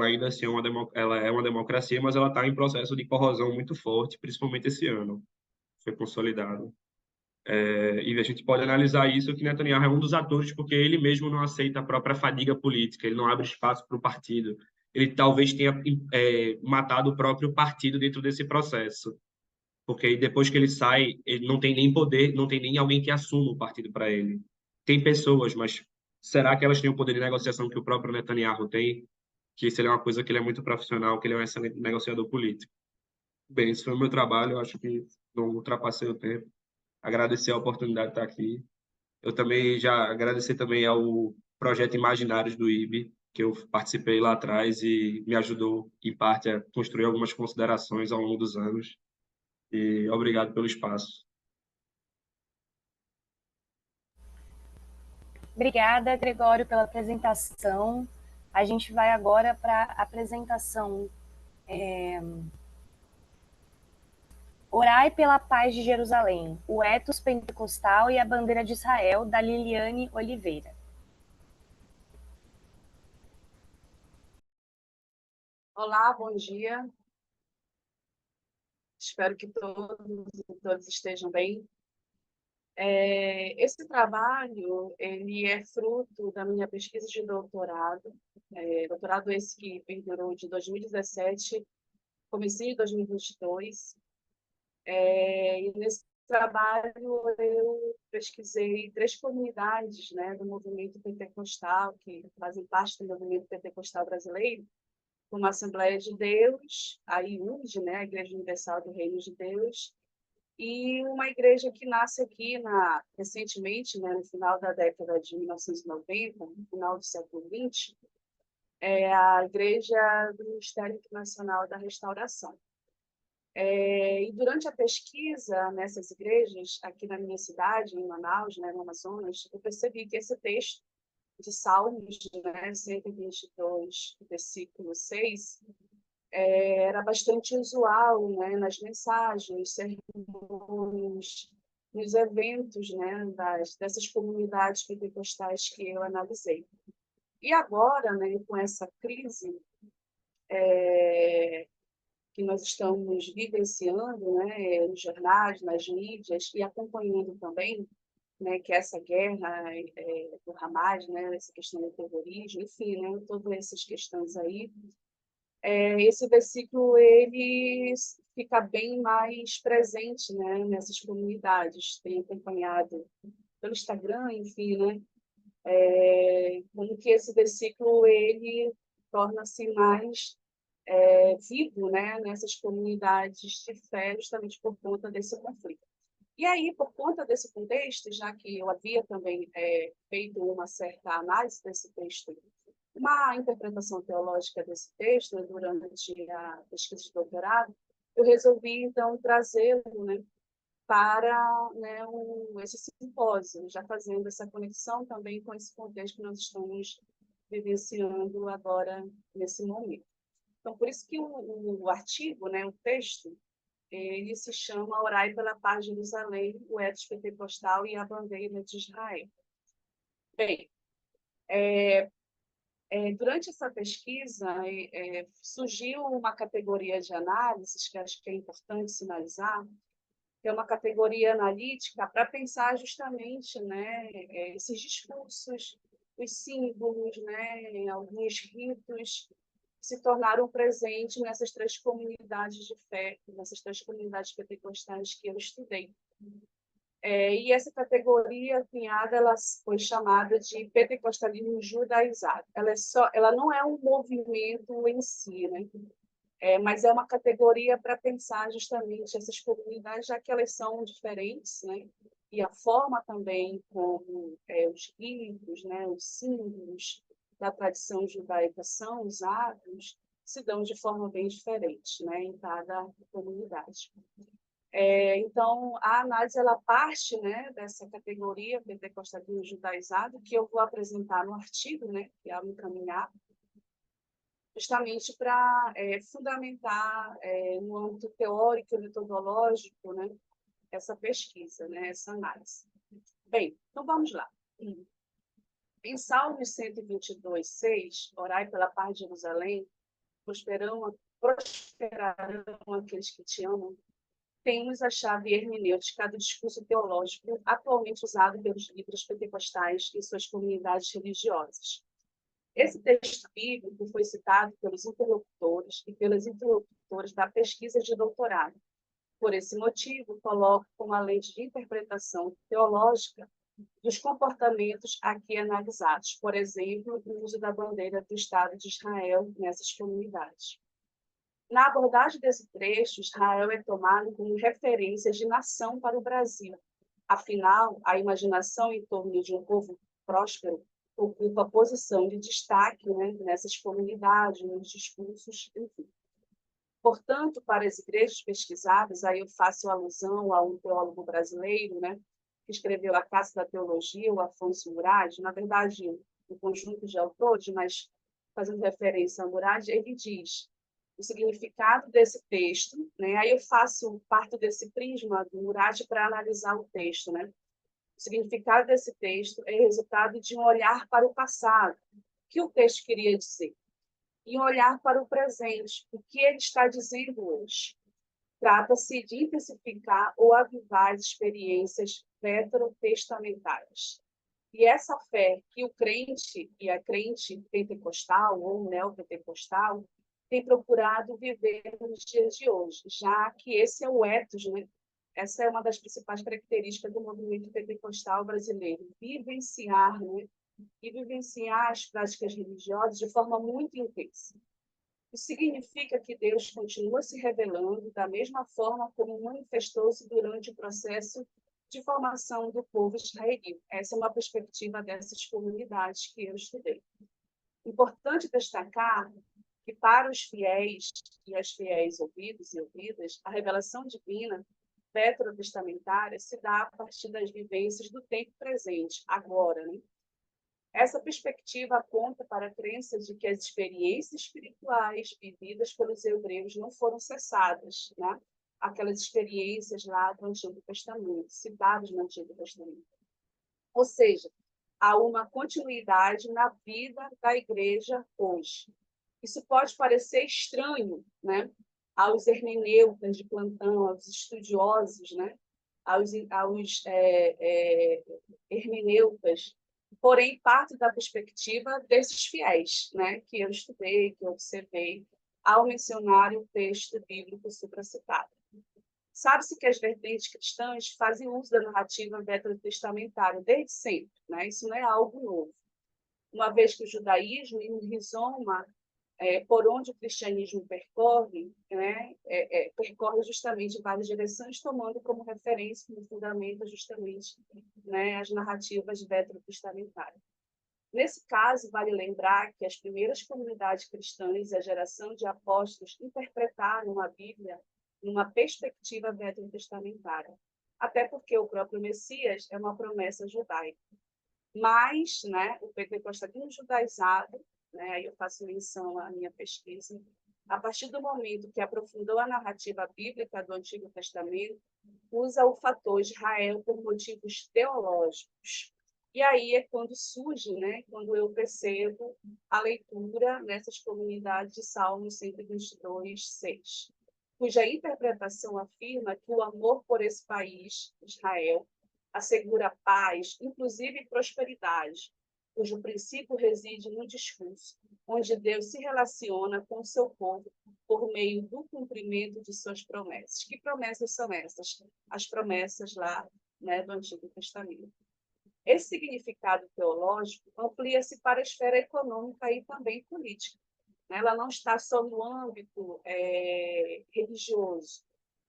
ainda assim ela é uma democracia, mas ela está em processo de corrosão muito forte, principalmente esse ano, foi consolidado. E a gente pode analisar isso, que Netanyahu é um dos atores, porque ele mesmo não aceita a própria fadiga política, ele não abre espaço para o partido. Ele talvez tenha matado o próprio partido dentro desse processo, porque depois que ele sai, ele não tem nem poder, não tem nem alguém que assuma o partido para ele. Tem pessoas, mas será que elas têm o poder de negociação que o próprio Netanyahu tem? Que isso é uma coisa que ele é muito profissional, que ele é um excelente negociador político. Bem, esse foi o meu trabalho, eu acho que não ultrapassei o tempo. Agradecer a oportunidade de estar aqui. Eu também já agradecer também ao projeto Imaginários do IB, que eu participei lá atrás e me ajudou, em parte, a construir algumas considerações ao longo dos anos. E obrigado pelo espaço.
Obrigada, Gregório, pela apresentação. A gente vai agora para a apresentação Orai pela Paz de Jerusalém, o Etos Pentecostal e a Bandeira de Israel, da Liliane Oliveira.
Olá, bom dia. Espero que todos e todas estejam bem. Esse trabalho ele é fruto da minha pesquisa de doutorado, doutorado esse que perdurou de 2017, comecinho de 2022. E nesse trabalho eu pesquisei 3 comunidades, né, do movimento pentecostal, que fazem parte do movimento pentecostal brasileiro, como a Assembleia de Deus, a IUD, né, a Igreja Universal do Reino de Deus, e uma igreja que nasce aqui recentemente, né, no final da década de 1990, no final do século XX, é a Igreja do Ministério Internacional da Restauração. E durante a pesquisa nessas igrejas, aqui na minha cidade, em Manaus, né, no Amazonas, eu percebi que esse texto de Salmos, né, 122, versículo 6, era bastante usual, né, nas mensagens, sermões, nos eventos, né, dessas comunidades pentecostais que eu analisei. E agora, né, com essa crise que nós estamos vivenciando, né, nos jornais, nas mídias, e acompanhando também, né, que essa guerra do Hamas, né, essa questão do terrorismo, enfim, né, todas essas questões aí, esse versículo ele fica bem mais presente, né, nessas comunidades. Tenho acompanhado pelo Instagram, enfim, né, como que esse versículo ele torna-se mais vivo, né, nessas comunidades de fé, justamente por conta desse conflito. E aí, por conta desse contexto, já que eu havia também feito uma certa análise desse texto, uma interpretação teológica desse texto durante a pesquisa de doutorado, eu resolvi, então, trazê-lo, né, para, né, esse simpósio, já fazendo essa conexão também com esse contexto que nós estamos vivenciando agora, nesse momento. Então, por isso que o artigo, né, o texto, ele se chama Orai pela Paz de Jerusalém, o Ethos Pentecostal e a Bandeira de Israel. Bem, durante essa pesquisa, surgiu uma categoria de análises, que acho que é importante sinalizar, que é uma categoria analítica para pensar justamente, né, esses discursos, os símbolos, né, alguns ritos que se tornaram presentes nessas 3 comunidades de fé, nessas 3 comunidades pentecostais que eu estudei. E essa categoria cunhada, ela foi chamada de pentecostalismo judaizado. Ela não é um movimento em si, né? Mas é uma categoria para pensar justamente essas comunidades, já que elas são diferentes, né? E a forma também como os ritos, né, os símbolos da tradição judaica são usados, se dão de forma bem diferente, né, em cada comunidade. Então, a análise ela parte, né, dessa categoria pentecostalismo judaizado, que eu vou apresentar no artigo, né, que é o encaminhar, justamente para fundamentar no âmbito teórico e metodológico, né, essa pesquisa, né, essa análise. Bem, então vamos lá. Em Salmos 122, 6, orai pela paz de Jerusalém, prosperarão aqueles que te amam, temos a chave hermenêutica do discurso teológico atualmente usado pelos líderes pentecostais e suas comunidades religiosas. Esse texto bíblico foi citado pelos interlocutores e pelas interlocutoras da pesquisa de doutorado. Por esse motivo, coloco como a lente de interpretação teológica dos comportamentos aqui analisados, por exemplo, o uso da bandeira do Estado de Israel nessas comunidades. Na abordagem desse trecho, Israel é tomado como referência de nação para o Brasil. Afinal, a imaginação em torno de um povo próspero ocupa posição de destaque, né, nessas comunidades, nos discursos, enfim. Portanto, para as igrejas pesquisadas, aí eu faço alusão a um teólogo brasileiro, né, que escreveu A Casa da Teologia, o Afonso Murad, na verdade, um conjunto de autores, mas fazendo referência a Murad, ele diz o significado desse texto, né? Aí eu faço parte desse prisma do Murad para analisar o texto, né? O significado desse texto é resultado de um olhar para o passado, o que o texto queria dizer, e um olhar para o presente, o que ele está dizendo hoje. Trata-se de intensificar ou avivar as experiências veterotestamentárias. E essa fé que o crente e a crente pentecostal ou neopentecostal tem procurado viver nos dias de hoje, já que esse é o ethos, né? Essa é uma das principais características do movimento pentecostal brasileiro, vivenciar, né? E vivenciar as práticas religiosas de forma muito intensa. Isso significa que Deus continua se revelando da mesma forma como manifestou-se durante o processo de formação do povo israelita. Essa é uma perspectiva dessas comunidades que eu estudei. Importante destacar que para os fiéis e as fiéis ouvidos e ouvidas, a revelação divina veterotestamentária se dá a partir das vivências do tempo presente, agora, né? Essa perspectiva aponta para a crença de que as experiências espirituais vividas pelos hebreus não foram cessadas, né? Aquelas experiências lá do Antigo Testamento, citadas no Antigo Testamento. Ou seja, há uma continuidade na vida da igreja hoje. Isso pode parecer estranho, né? Aos hermeneutas de plantão, aos estudiosos, né? aos hermeneutas, porém, parte da perspectiva desses fiéis, né? Que eu estudei, que eu observei, ao mencionar o texto bíblico supracitado. Sabe-se que as vertentes cristãs fazem uso da narrativa veterotestamentária desde sempre, né? Isso não é algo novo. Uma vez que o judaísmo, em um rizoma por onde o cristianismo percorre, né? Percorre justamente várias direções, tomando como referência, como fundamento, justamente, né? As narrativas veterotestamentárias. Nesse caso, vale lembrar que as primeiras comunidades cristãs e a geração de apóstolos interpretaram a Bíblia numa perspectiva veterotestamentária, até porque o próprio Messias é uma promessa judaica. Mas, né, o pentecostalismo judaizado, né, aí eu faço menção à minha pesquisa, a partir do momento que aprofundou a narrativa bíblica do Antigo Testamento, usa o fator Israel por motivos teológicos. E aí é quando surge, né, quando eu percebo a leitura nessas comunidades de Salmo 122, 6, cuja interpretação afirma que o amor por esse país, Israel, assegura paz, inclusive prosperidade, cujo princípio reside no discurso, onde Deus se relaciona com o seu povo por meio do cumprimento de suas promessas. Que promessas são essas? As promessas lá, né, do Antigo Testamento. Esse significado teológico amplia-se para a esfera econômica e também política. Ela não está só no âmbito religioso,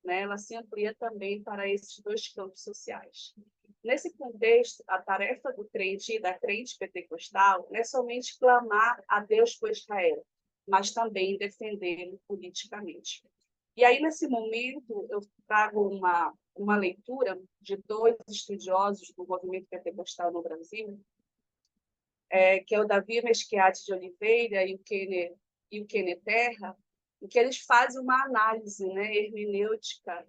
né? Ela se amplia também para esses dois campos sociais. Nesse contexto, a tarefa do crente e da crente pentecostal não é somente clamar a Deus por Israel, mas também defendê-lo politicamente. E aí, nesse momento, eu trago uma leitura de dois estudiosos do movimento pentecostal no Brasil, que é o Davi Mesquiati de Oliveira e o Kenner Terra, em que eles fazem uma análise, né, hermenêutica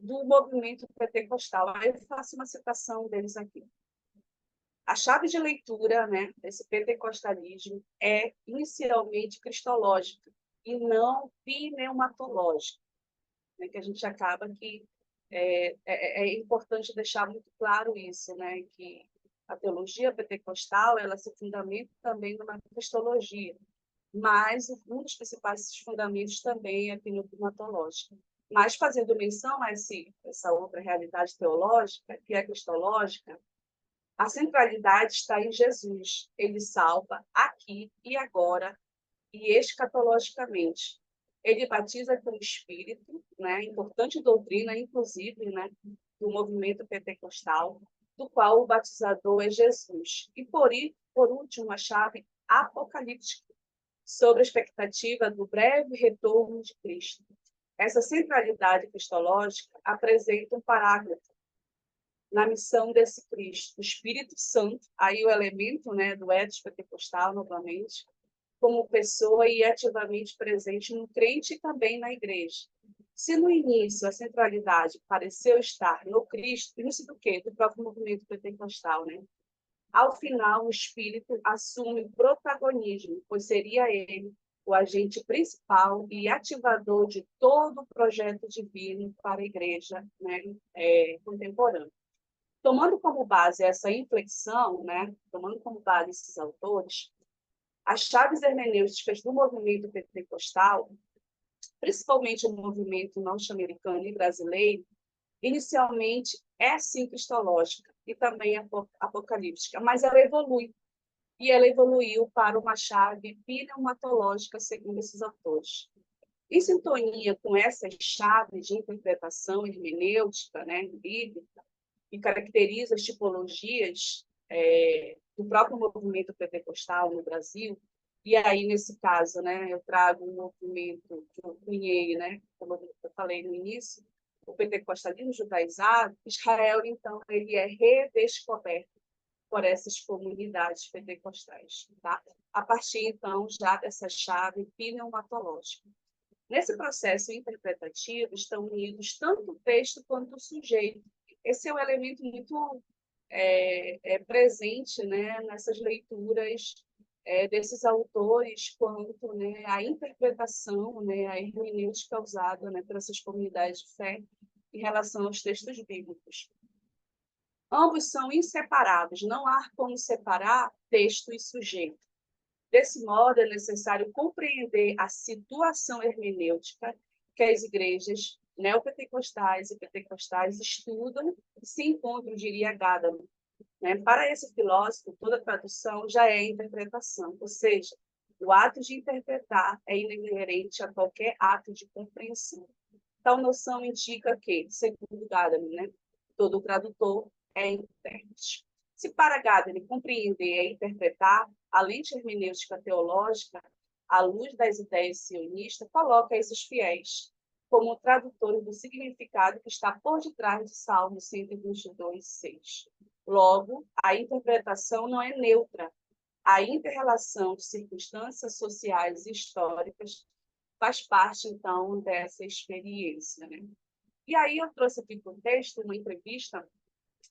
do movimento pentecostal. Aí eu faço uma citação deles aqui. A chave de leitura, né, desse pentecostalismo é inicialmente cristológica e não pneumatológica, né, que a gente acaba que é importante deixar muito claro isso, né, que a teologia pentecostal ela se fundamenta também numa cristologia, mas um dos principais fundamentos também é a pneumatológica. Mas fazendo menção a essa outra realidade teológica, que é a cristológica, a centralidade está em Jesus. Ele salva aqui e agora e escatologicamente. Ele batiza com o Espírito, né? Importante doutrina, inclusive, né? Do movimento pentecostal, do qual o batizador é Jesus. E, por último, a chave apocalíptica, sobre a expectativa do breve retorno de Cristo. Essa centralidade cristológica apresenta um parágrafo na missão desse Cristo, o Espírito Santo, aí o elemento, né, do ethos pentecostal, novamente, como pessoa e ativamente presente no crente e também na igreja. Se no início a centralidade pareceu estar no Cristo, isso do quê? Do próprio movimento pentecostal, né? Ao final, o Espírito assume o protagonismo, pois seria ele o agente principal e ativador de todo o projeto divino para a igreja, né, contemporânea. Tomando como base essa inflexão, né, tomando como base esses autores, as chaves hermenêuticas do movimento pentecostal, principalmente o movimento norte-americano e brasileiro, inicialmente é sim cristológica e também apocalíptica, mas ela evolui. E ela evoluiu para uma chave pneumatológica, segundo esses autores. Em sintonia com essas chaves de interpretação hermenêutica, né, bíblica, que caracteriza as tipologias do próprio movimento pentecostal no Brasil, e aí, nesse caso, né, eu trago um movimento que eu cunhei, né, como eu falei no início, o pentecostalismo judaizado. Israel, então, ele é redescoberto por essas comunidades pentecostais, tá? A partir, então, já dessa chave pneumatológica. Nesse processo interpretativo estão unidos tanto o texto quanto o sujeito. Esse é um elemento muito presente, né, nessas leituras desses autores, quanto, né, a interpretação, né, a hermenêutica usada, né, por essas comunidades de fé em relação aos textos bíblicos. Ambos são inseparáveis, não há como separar texto e sujeito. Desse modo, é necessário compreender a situação hermenêutica que as igrejas neopentecostais e pentecostais estudam e se encontram, diria Gadamer. Para esse filósofo, toda tradução já é interpretação, ou seja, o ato de interpretar é inerente a qualquer ato de compreensão. Tal noção indica que, segundo Gadamer, todo tradutor é intérprete. Se para Gadamer compreender é interpretar, a lente hermenêutica teológica, à luz das ideias sionistas, coloca esses fiéis como tradutores do significado que está por detrás de Salmo 122, 6. Logo, a interpretação não é neutra. A inter-relação de circunstâncias sociais e históricas faz parte, então, dessa experiência. Né? E aí eu trouxe aqui para o texto uma entrevista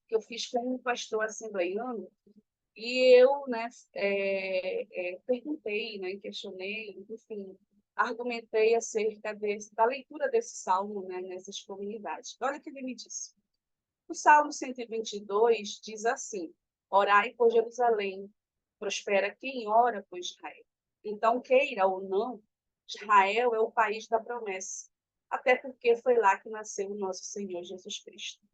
que eu fiz com um pastor assembleiano, e eu, né, perguntei, né, questionei, enfim, argumentei acerca da leitura desse salmo, né, nessas comunidades. Olha o que ele me disse. O Salmo 122 diz assim: orai por Jerusalém, prospera quem ora por Israel. Então, queira ou não, Israel é o país da promessa, até porque foi lá que nasceu o nosso Senhor Jesus Cristo.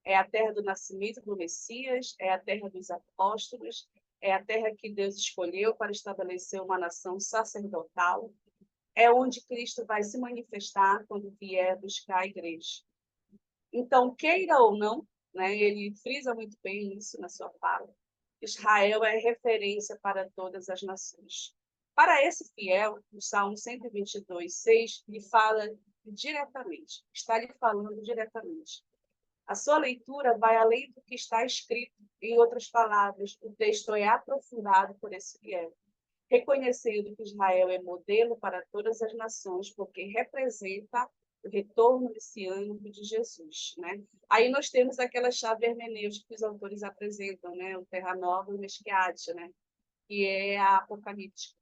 É a terra do nascimento do Messias, é a terra dos apóstolos, é a terra que Deus escolheu para estabelecer uma nação sacerdotal, é onde Cristo vai se manifestar quando vier buscar a igreja. Então, queira ou não, né, ele frisa muito bem isso na sua fala, Israel é referência para todas as nações. Para esse fiel, o Salmo 122, 6, lhe fala diretamente, está lhe falando diretamente. A sua leitura vai além do que está escrito. Em outras palavras, o texto é aprofundado por esse fiel, reconhecendo que Israel é modelo para todas as nações, porque representa o retorno messiânico de Jesus. Né? Aí nós temos aquela chave hermenêutica que os autores apresentam, né? O Terra Nova e o Mesquiade, né? Que é a apocalíptica.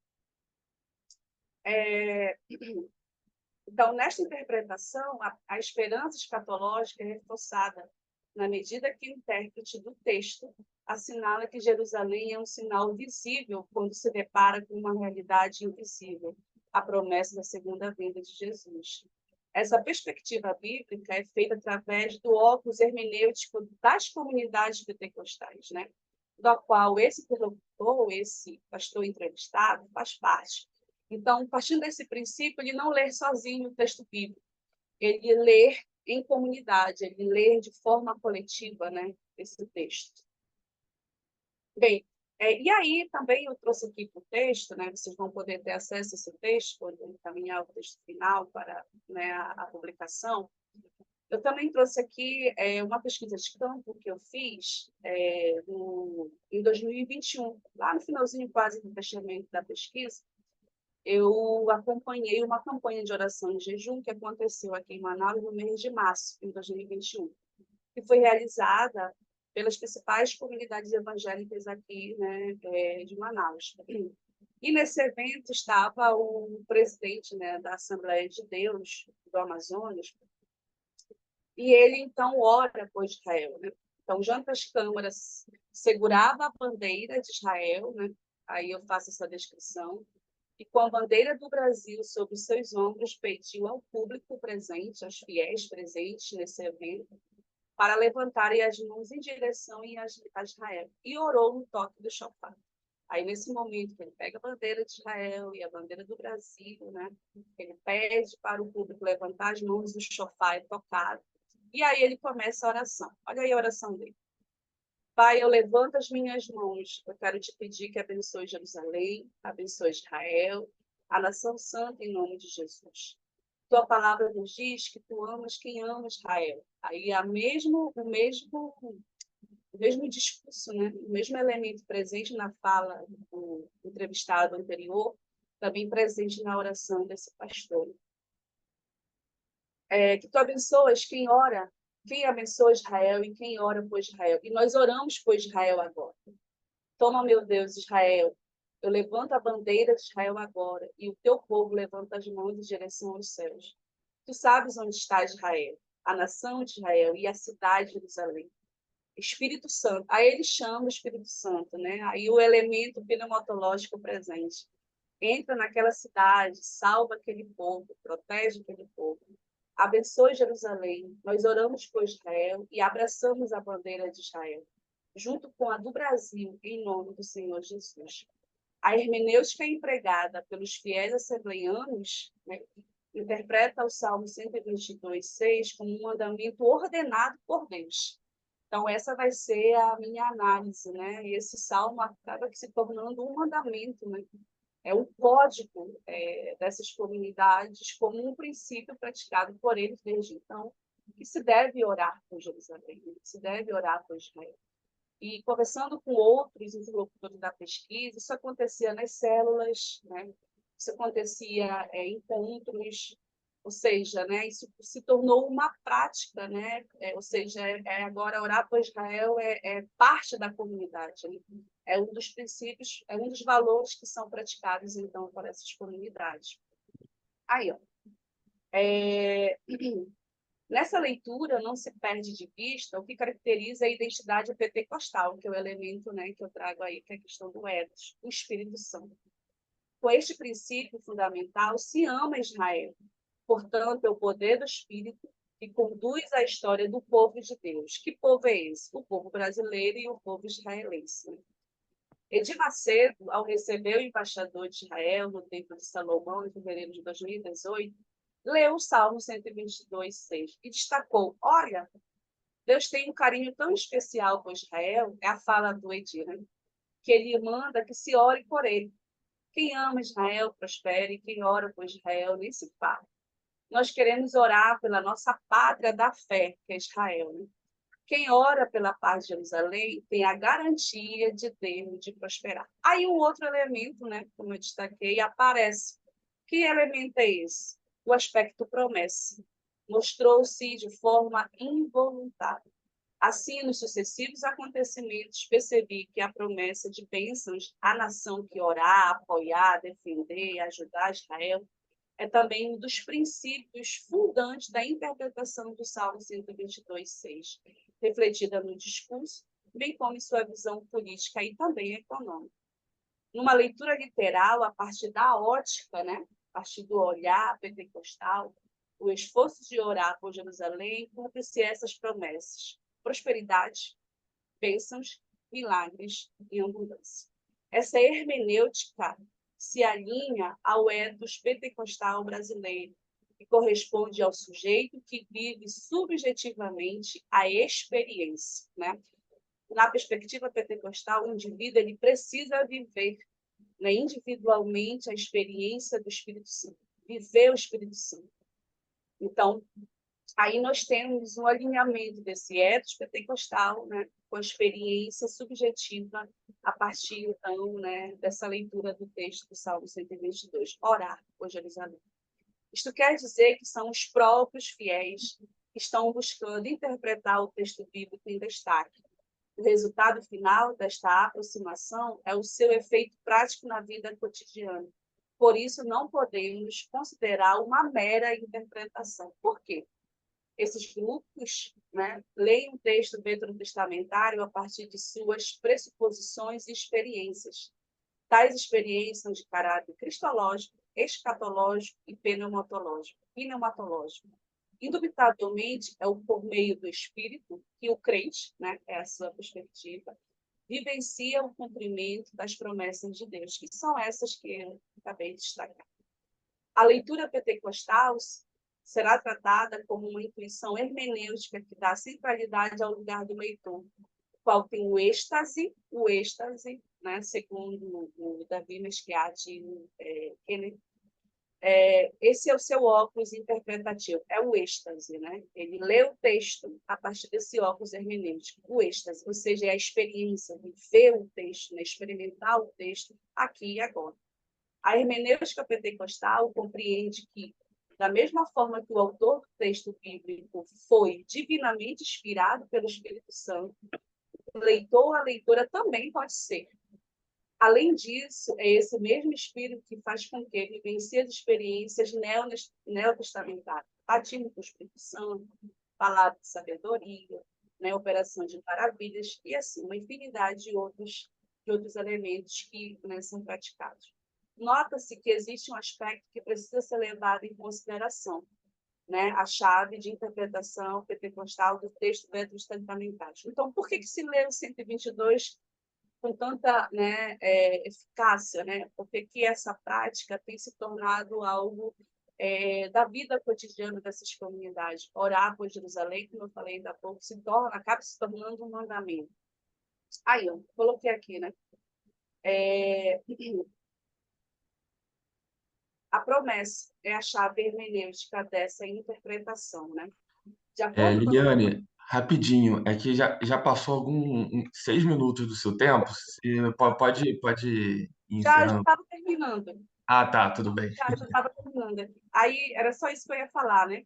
Então, nesta interpretação, a esperança escatológica é reforçada na medida que o intérprete do texto assinala que Jerusalém é um sinal visível quando se depara com uma realidade invisível, a promessa da segunda vinda de Jesus. Essa perspectiva bíblica é feita através do óculos hermenêutico das comunidades pentecostais, né? Da qual esse interlocutor, esse pastor entrevistado, faz parte. Então, partindo desse princípio, ele não lê sozinho o texto bíblico, ele lê em comunidade, ele lê de forma coletiva, né, esse texto. Bem, e aí também eu trouxe aqui para o texto, né, vocês vão poder ter acesso a esse texto, quando eu encaminhar o texto final para, né, a publicação. Eu também trouxe aqui uma pesquisa de campo que eu fiz em 2021, lá no finalzinho quase do fechamento da pesquisa. Eu acompanhei uma campanha de oração em jejum que aconteceu aqui em Manaus no mês de março de 2021, que foi realizada pelas principais comunidades evangélicas aqui, né, de Manaus. E nesse evento estava o presidente, né, da Assembleia de Deus do Amazonas, e ele então ora por Israel, né? Então, junto às câmaras, segurava a bandeira de Israel, né? Aí eu faço essa descrição, e com a bandeira do Brasil sobre os seus ombros, pediu ao público presente, aos fiéis presentes nesse evento, para levantarem as mãos em direção a Israel, e orou no toque do shofar. Aí, nesse momento, ele pega a bandeira de Israel e a bandeira do Brasil, né? Ele pede para o público levantar as mãos, o shofar é tocado. E aí ele começa a oração. Olha aí a oração dele. Pai, eu levanto as minhas mãos. Eu quero te pedir que abençoe Jerusalém, abençoe Israel, a nação santa, em nome de Jesus. Tua palavra nos diz que tu amas quem ama Israel. Aí o mesmo discurso, né? O mesmo elemento presente na fala do entrevistado anterior, também presente na oração desse pastor. Que tu abençoas quem ora, quem abençoa Israel e quem ora por Israel. E nós oramos por Israel agora. Toma, meu Deus, Israel. Eu levanto a bandeira de Israel agora e o teu povo levanta as mãos em direção aos céus. Tu sabes onde está Israel, a nação de Israel e a cidade de Jerusalém. Espírito Santo. Aí ele chama o Espírito Santo, né? Aí o elemento pneumatológico presente. Entra naquela cidade, salva aquele povo, protege aquele povo. Abençoe Jerusalém. Nós oramos por Israel e abraçamos a bandeira de Israel, junto com a do Brasil, em nome do Senhor Jesus. A hermenêutica empregada pelos fiéis assembleianos, né, interpreta o Salmo 122:6 como um mandamento ordenado por Deus. Então, essa vai ser a minha análise, né? E esse salmo acaba se tornando um mandamento, né? É um código dessas comunidades, como um princípio praticado por eles desde então, que se deve orar por Jerusalém, que se deve orar por Israel. E conversando com outros interlocutores da pesquisa, isso acontecia nas células, né? Isso acontecia em encontros, ou seja, né, isso se tornou uma prática, né? Ou seja, agora orar por Israel é parte da comunidade, né? É um dos princípios, é um dos valores que são praticados, então, por essas comunidades. Aí, ó. Nessa leitura, não se perde de vista o que caracteriza a identidade pentecostal, que é o elemento, né, que eu trago aí, que é a questão do ethos, o Espírito Santo. Com este princípio fundamental, se ama Israel. Portanto, é o poder do Espírito que conduz a história do povo de Deus. Que povo é esse? O povo brasileiro e o povo israelense. Edir Macedo, ao receber o embaixador de Israel no Templo de Salomão, em fevereiro de 2018, leu o Salmo 122:6 e destacou: olha, Deus tem um carinho tão especial por Israel, é a fala do Edir, né? Que ele manda que se ore por ele. Quem ama Israel prospere, quem ora por Israel nem se fala. Nós queremos orar pela nossa pátria da fé, que é Israel, né? Quem ora pela paz de Jerusalém tem a garantia de Deus de prosperar. Aí um outro elemento, né, como eu destaquei, aparece. Que elemento é esse? O aspecto promessa. Mostrou-se de forma involuntária. Assim, nos sucessivos acontecimentos, percebi que a promessa de bênçãos à nação que orar, apoiar, defender, ajudar Israel é também um dos princípios fundantes da interpretação do Salmo 122:6, refletida no discurso, bem como em sua visão política e também econômica. Numa leitura literal, a partir da ótica, né, a partir do olhar pentecostal, o esforço de orar por Jerusalém cumpre-se essas promessas: prosperidade, bênçãos, milagres e abundância. Essa hermenêutica se alinha ao ethos pentecostal brasileiro, que corresponde ao sujeito que vive subjetivamente a experiência, né? Na perspectiva pentecostal, o indivíduo ele precisa viver, né, individualmente a experiência do Espírito Santo, viver o Espírito Santo. Então, aí nós temos um alinhamento desse ethos pentecostal, né, com a experiência subjetiva a partir, então, né, dessa leitura do texto do Salmo 122, orar por Jerusalém. Isto quer dizer que são os próprios fiéis que estão buscando interpretar o texto bíblico em destaque, O resultado final desta aproximação é o seu efeito prático na vida cotidiana. Por isso, não podemos considerar uma mera interpretação. Por quê? Esses grupos, né, leem o texto veterotestamentário a partir de suas pressuposições e experiências. Tais experiências são de caráter cristológico, escatológico e pneumatológico. Indubitavelmente, é por meio do Espírito que o crente, né, é a sua perspectiva, vivencia o cumprimento das promessas de Deus, que são essas que eu acabei de destacar. A leitura pentecostal será tratada como uma intuição hermenêutica que dá centralidade ao lugar do leitor, o qual tem o êxtase, né, segundo o Davi Mesquiati, esse é o seu óculos interpretativo, é o êxtase, né? Ele lê o texto a partir desse óculos hermenêutico, o êxtase, ou seja, é a experiência de ver o texto, né? Experimentar o texto aqui e agora. A hermenêutica pentecostal compreende que, da mesma forma que o autor do texto bíblico foi divinamente inspirado pelo Espírito Santo, o leitor ou a leitora também pode ser. Além disso, é esse mesmo Espírito que faz com que vivencie as experiências neotestamentárias, batismo com o Espírito Santo, palavra de sabedoria, né, operação de maravilhas, e assim, uma infinidade de outros elementos que, né, são praticados. Nota-se que existe um aspecto que precisa ser levado em consideração, né, a chave de interpretação pentecostal do texto veterotestamentário. Então, por que se lê o 122 com tanta, né, eficácia, né? Porque que essa prática tem se tornado algo da vida cotidiana dessas comunidades. Orar por Jerusalém, como eu falei ainda há pouco, acaba se tornando um mandamento. Aí, eu coloquei aqui, né? A promessa é a chave hermenêutica dessa interpretação, né? De acordo com
Liliane, rapidinho, é que já passou 6 minutos do seu tempo. Você pode ir
já
encerrando.
estava terminando.
Ah, tá, tudo bem.
Já estava terminando. Aí, era só isso que eu ia falar, né?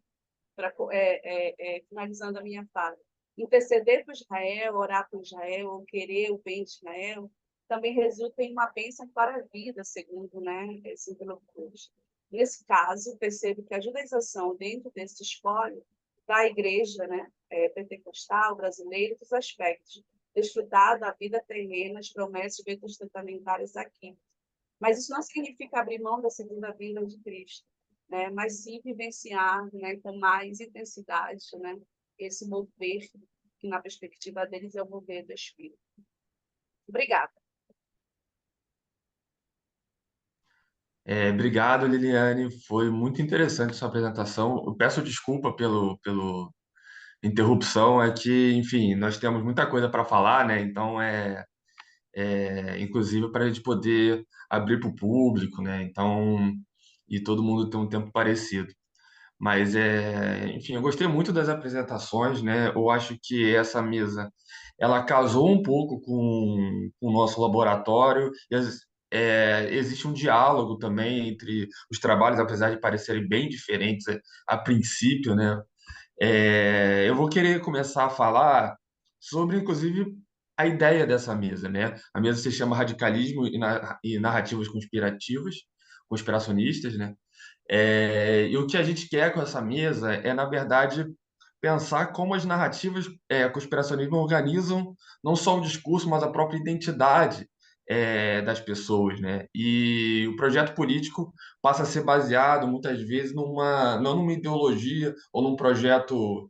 Finalizando a minha fala. Interceder por Israel, orar por Israel, querer o bem de Israel, também resulta em uma bênção para a vida, segundo, né, esse interlocutor. Nesse caso, percebo que a judaização, dentro desse espólio da igreja, né, pentecostal brasileira, dos aspectos, desfrutar da vida terrena, as promessas veterotestamentárias aqui. Mas isso não significa abrir mão da segunda vinda de Cristo, né? Mas sim vivenciar, né, com mais intensidade, né, esse mover, que na perspectiva deles é o mover do Espírito. Obrigada.
Obrigado, Liliane. Foi muito interessante sua apresentação. Eu peço desculpa pelo interrupção, é que, enfim, nós temos muita coisa para falar, né? Então, inclusive para a gente poder abrir para o público, né? Então, e todo mundo ter um tempo parecido. Mas, enfim, eu gostei muito das apresentações, né? Eu acho que essa mesa, ela casou um pouco com o nosso laboratório. Existe um diálogo também entre os trabalhos, apesar de parecerem bem diferentes a princípio, né? Eu vou querer começar a falar sobre, inclusive, a ideia dessa mesa, né? A mesa se chama Radicalismo e Narrativas Conspiracionistas, né? E o que a gente quer com essa mesa é, na verdade, pensar como as narrativas conspiracionismo organizam não só o discurso, mas a própria identidade das pessoas, né? E o projeto político passa a ser baseado, muitas vezes, não numa ideologia ou num projeto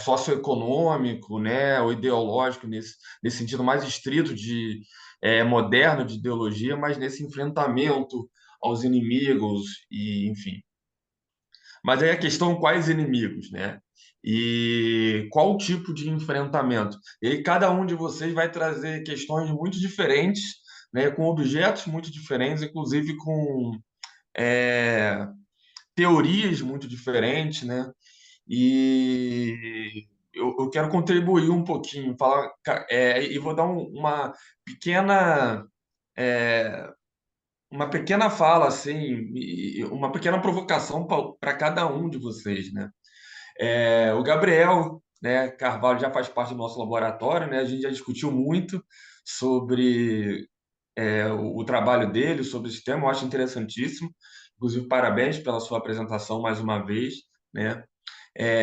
socioeconômico, né? Ou ideológico, nesse sentido mais estrito moderno de ideologia, mas nesse enfrentamento aos inimigos e, enfim. Mas aí a questão, quais inimigos, né? E qual tipo de enfrentamento? E aí cada um de vocês vai trazer questões muito diferentes, né? Com objetos muito diferentes, inclusive com é, teorias muito diferentes, né? E eu quero contribuir um pouquinho, falar, e vou dar é, uma pequena fala, assim, e uma pequena provocação para cada um de vocês, né? O Gabriel né? Carvalho já faz parte do nosso laboratório, né? A gente já discutiu muito sobre o trabalho dele, sobre esse tema, eu acho interessantíssimo. Inclusive, parabéns pela sua apresentação mais uma vez, né?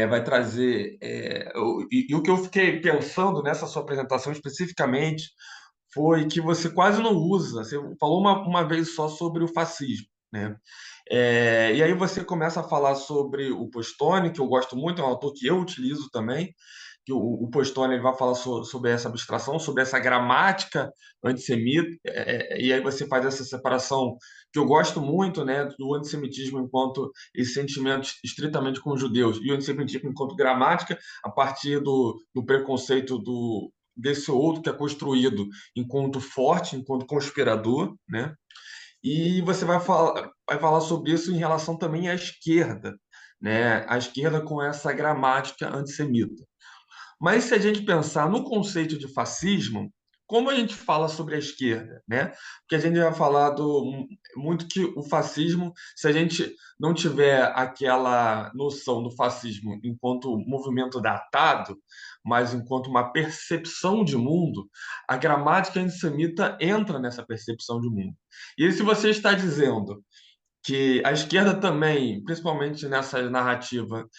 Vai trazer. E o que eu fiquei pensando nessa sua apresentação especificamente foi que você quase não usa, você falou uma vez só sobre o fascismo, né? E aí você começa a falar sobre o Postone, que eu gosto muito, é um autor que eu utilizo também, que o Postone ele vai falar sobre essa abstração, sobre essa gramática antissemita, e aí você faz essa separação que eu gosto muito, né, do antissemitismo enquanto esse sentimento estritamente com os judeus e o antissemitismo enquanto gramática a partir do preconceito desse outro que é construído enquanto forte, enquanto conspirador, né? E você vai falar sobre isso em relação também à esquerda, né? A esquerda com essa gramática antissemita. Mas se a gente pensar no conceito de fascismo, como a gente fala sobre a esquerda, né? Porque a gente já falado muito que o fascismo, se a gente não tiver aquela noção do fascismo enquanto movimento datado, mas enquanto uma percepção de mundo, a gramática antissemita entra nessa percepção de mundo. E aí, se você está dizendo que a esquerda também, principalmente nessa narrativa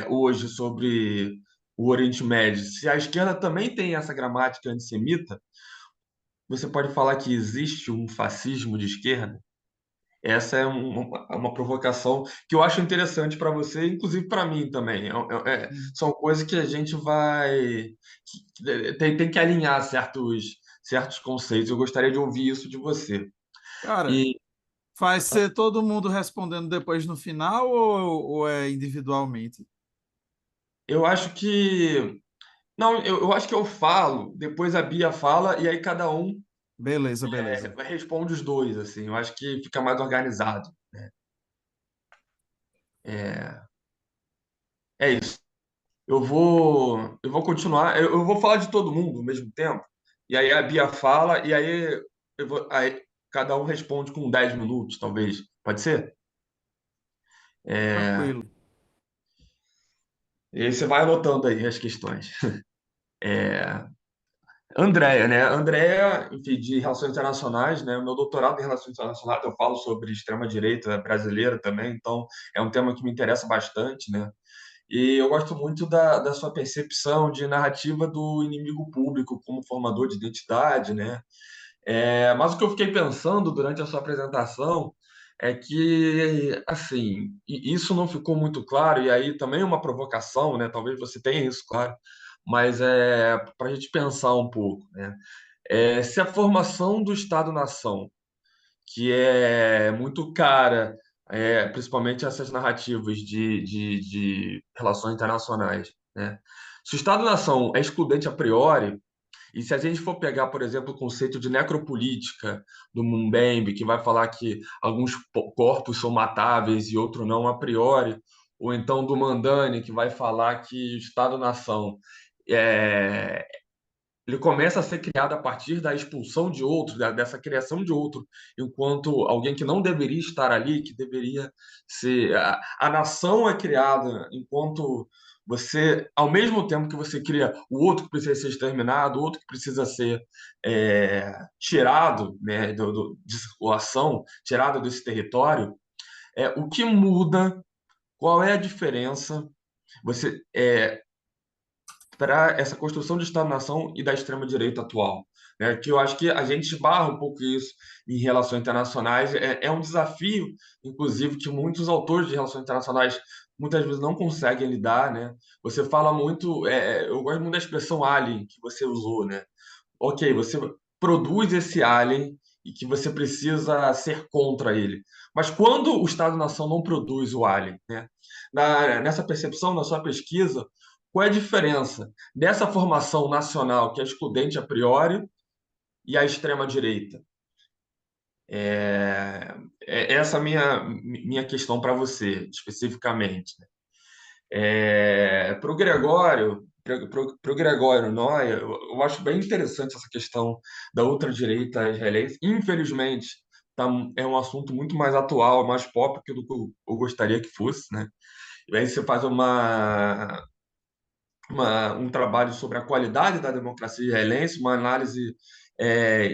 hoje sobre o Oriente Médio, se a esquerda também tem essa gramática antissemita, você pode falar que existe um fascismo de esquerda? Essa é uma provocação que eu acho interessante para você, inclusive para mim também. São coisas que a gente tem que alinhar certos conceitos. Eu gostaria de ouvir isso de você.
Cara,
E
vai ser todo mundo respondendo depois no final ou é individualmente?
eu acho que Não, eu acho que eu falo, depois a Bia fala, e aí cada um
Beleza, beleza.
responde os dois, assim. Eu acho que fica mais organizado. É, é isso. Eu vou continuar. Eu vou falar de todo mundo ao mesmo tempo. E aí a Bia fala, e aí, aí cada um responde com 10 minutos, talvez. Pode ser? É,
Tranquilo.
e aí você vai anotando aí as questões. Andréia, né? Andréia, enfim, de Relações Internacionais, né? O meu doutorado em Relações Internacionais, eu falo sobre extrema-direita brasileira também, então é um tema que me interessa bastante, né? E eu gosto muito da sua percepção de narrativa do inimigo público como formador de identidade, né? Mas o que eu fiquei pensando durante a sua apresentação é que, assim, isso não ficou muito claro, e aí também é uma provocação, né? Talvez você tenha isso, claro, mas é para a gente pensar um pouco, né? Se a formação do Estado-nação, que é muito cara, principalmente essas narrativas de relações internacionais, né? Se o Estado-nação é excludente a priori, e se a gente for pegar, por exemplo, o conceito de necropolítica do Mbembe, que vai falar que alguns corpos são matáveis e outros não a priori, ou então do Mandani, que vai falar que o Estado-nação é, ele começa a ser criado a partir da expulsão de outro, dessa criação de outro, enquanto alguém que não deveria estar ali, que deveria ser. A nação é criada enquanto você, ao mesmo tempo que você cria o outro que precisa ser exterminado, o outro que precisa ser tirado, né, de circulação, tirado desse território, o que muda, qual é a diferença? Você para essa construção de Estado-nação e da extrema-direita atual. Né? Que eu acho que a gente esbarra um pouco isso em relações internacionais. É um desafio, inclusive, que muitos autores de relações internacionais muitas vezes não conseguem lidar. Né? Você fala muito, eu gosto muito da expressão alien que você usou. Né? Ok, você produz esse alien e que você precisa ser contra ele. Mas quando o Estado-nação não produz o alien, né? Nessa percepção, na sua pesquisa, qual é a diferença dessa formação nacional, que é excludente a priori, e a extrema-direita? Essa minha questão para você, especificamente. Para o Gregório, pro Gregório Noia, eu acho bem interessante essa questão da ultradireita israelense. Infelizmente, é um assunto muito mais atual, mais pop do que eu gostaria que fosse, né? E aí você faz um trabalho sobre a qualidade da democracia israelense, uma análise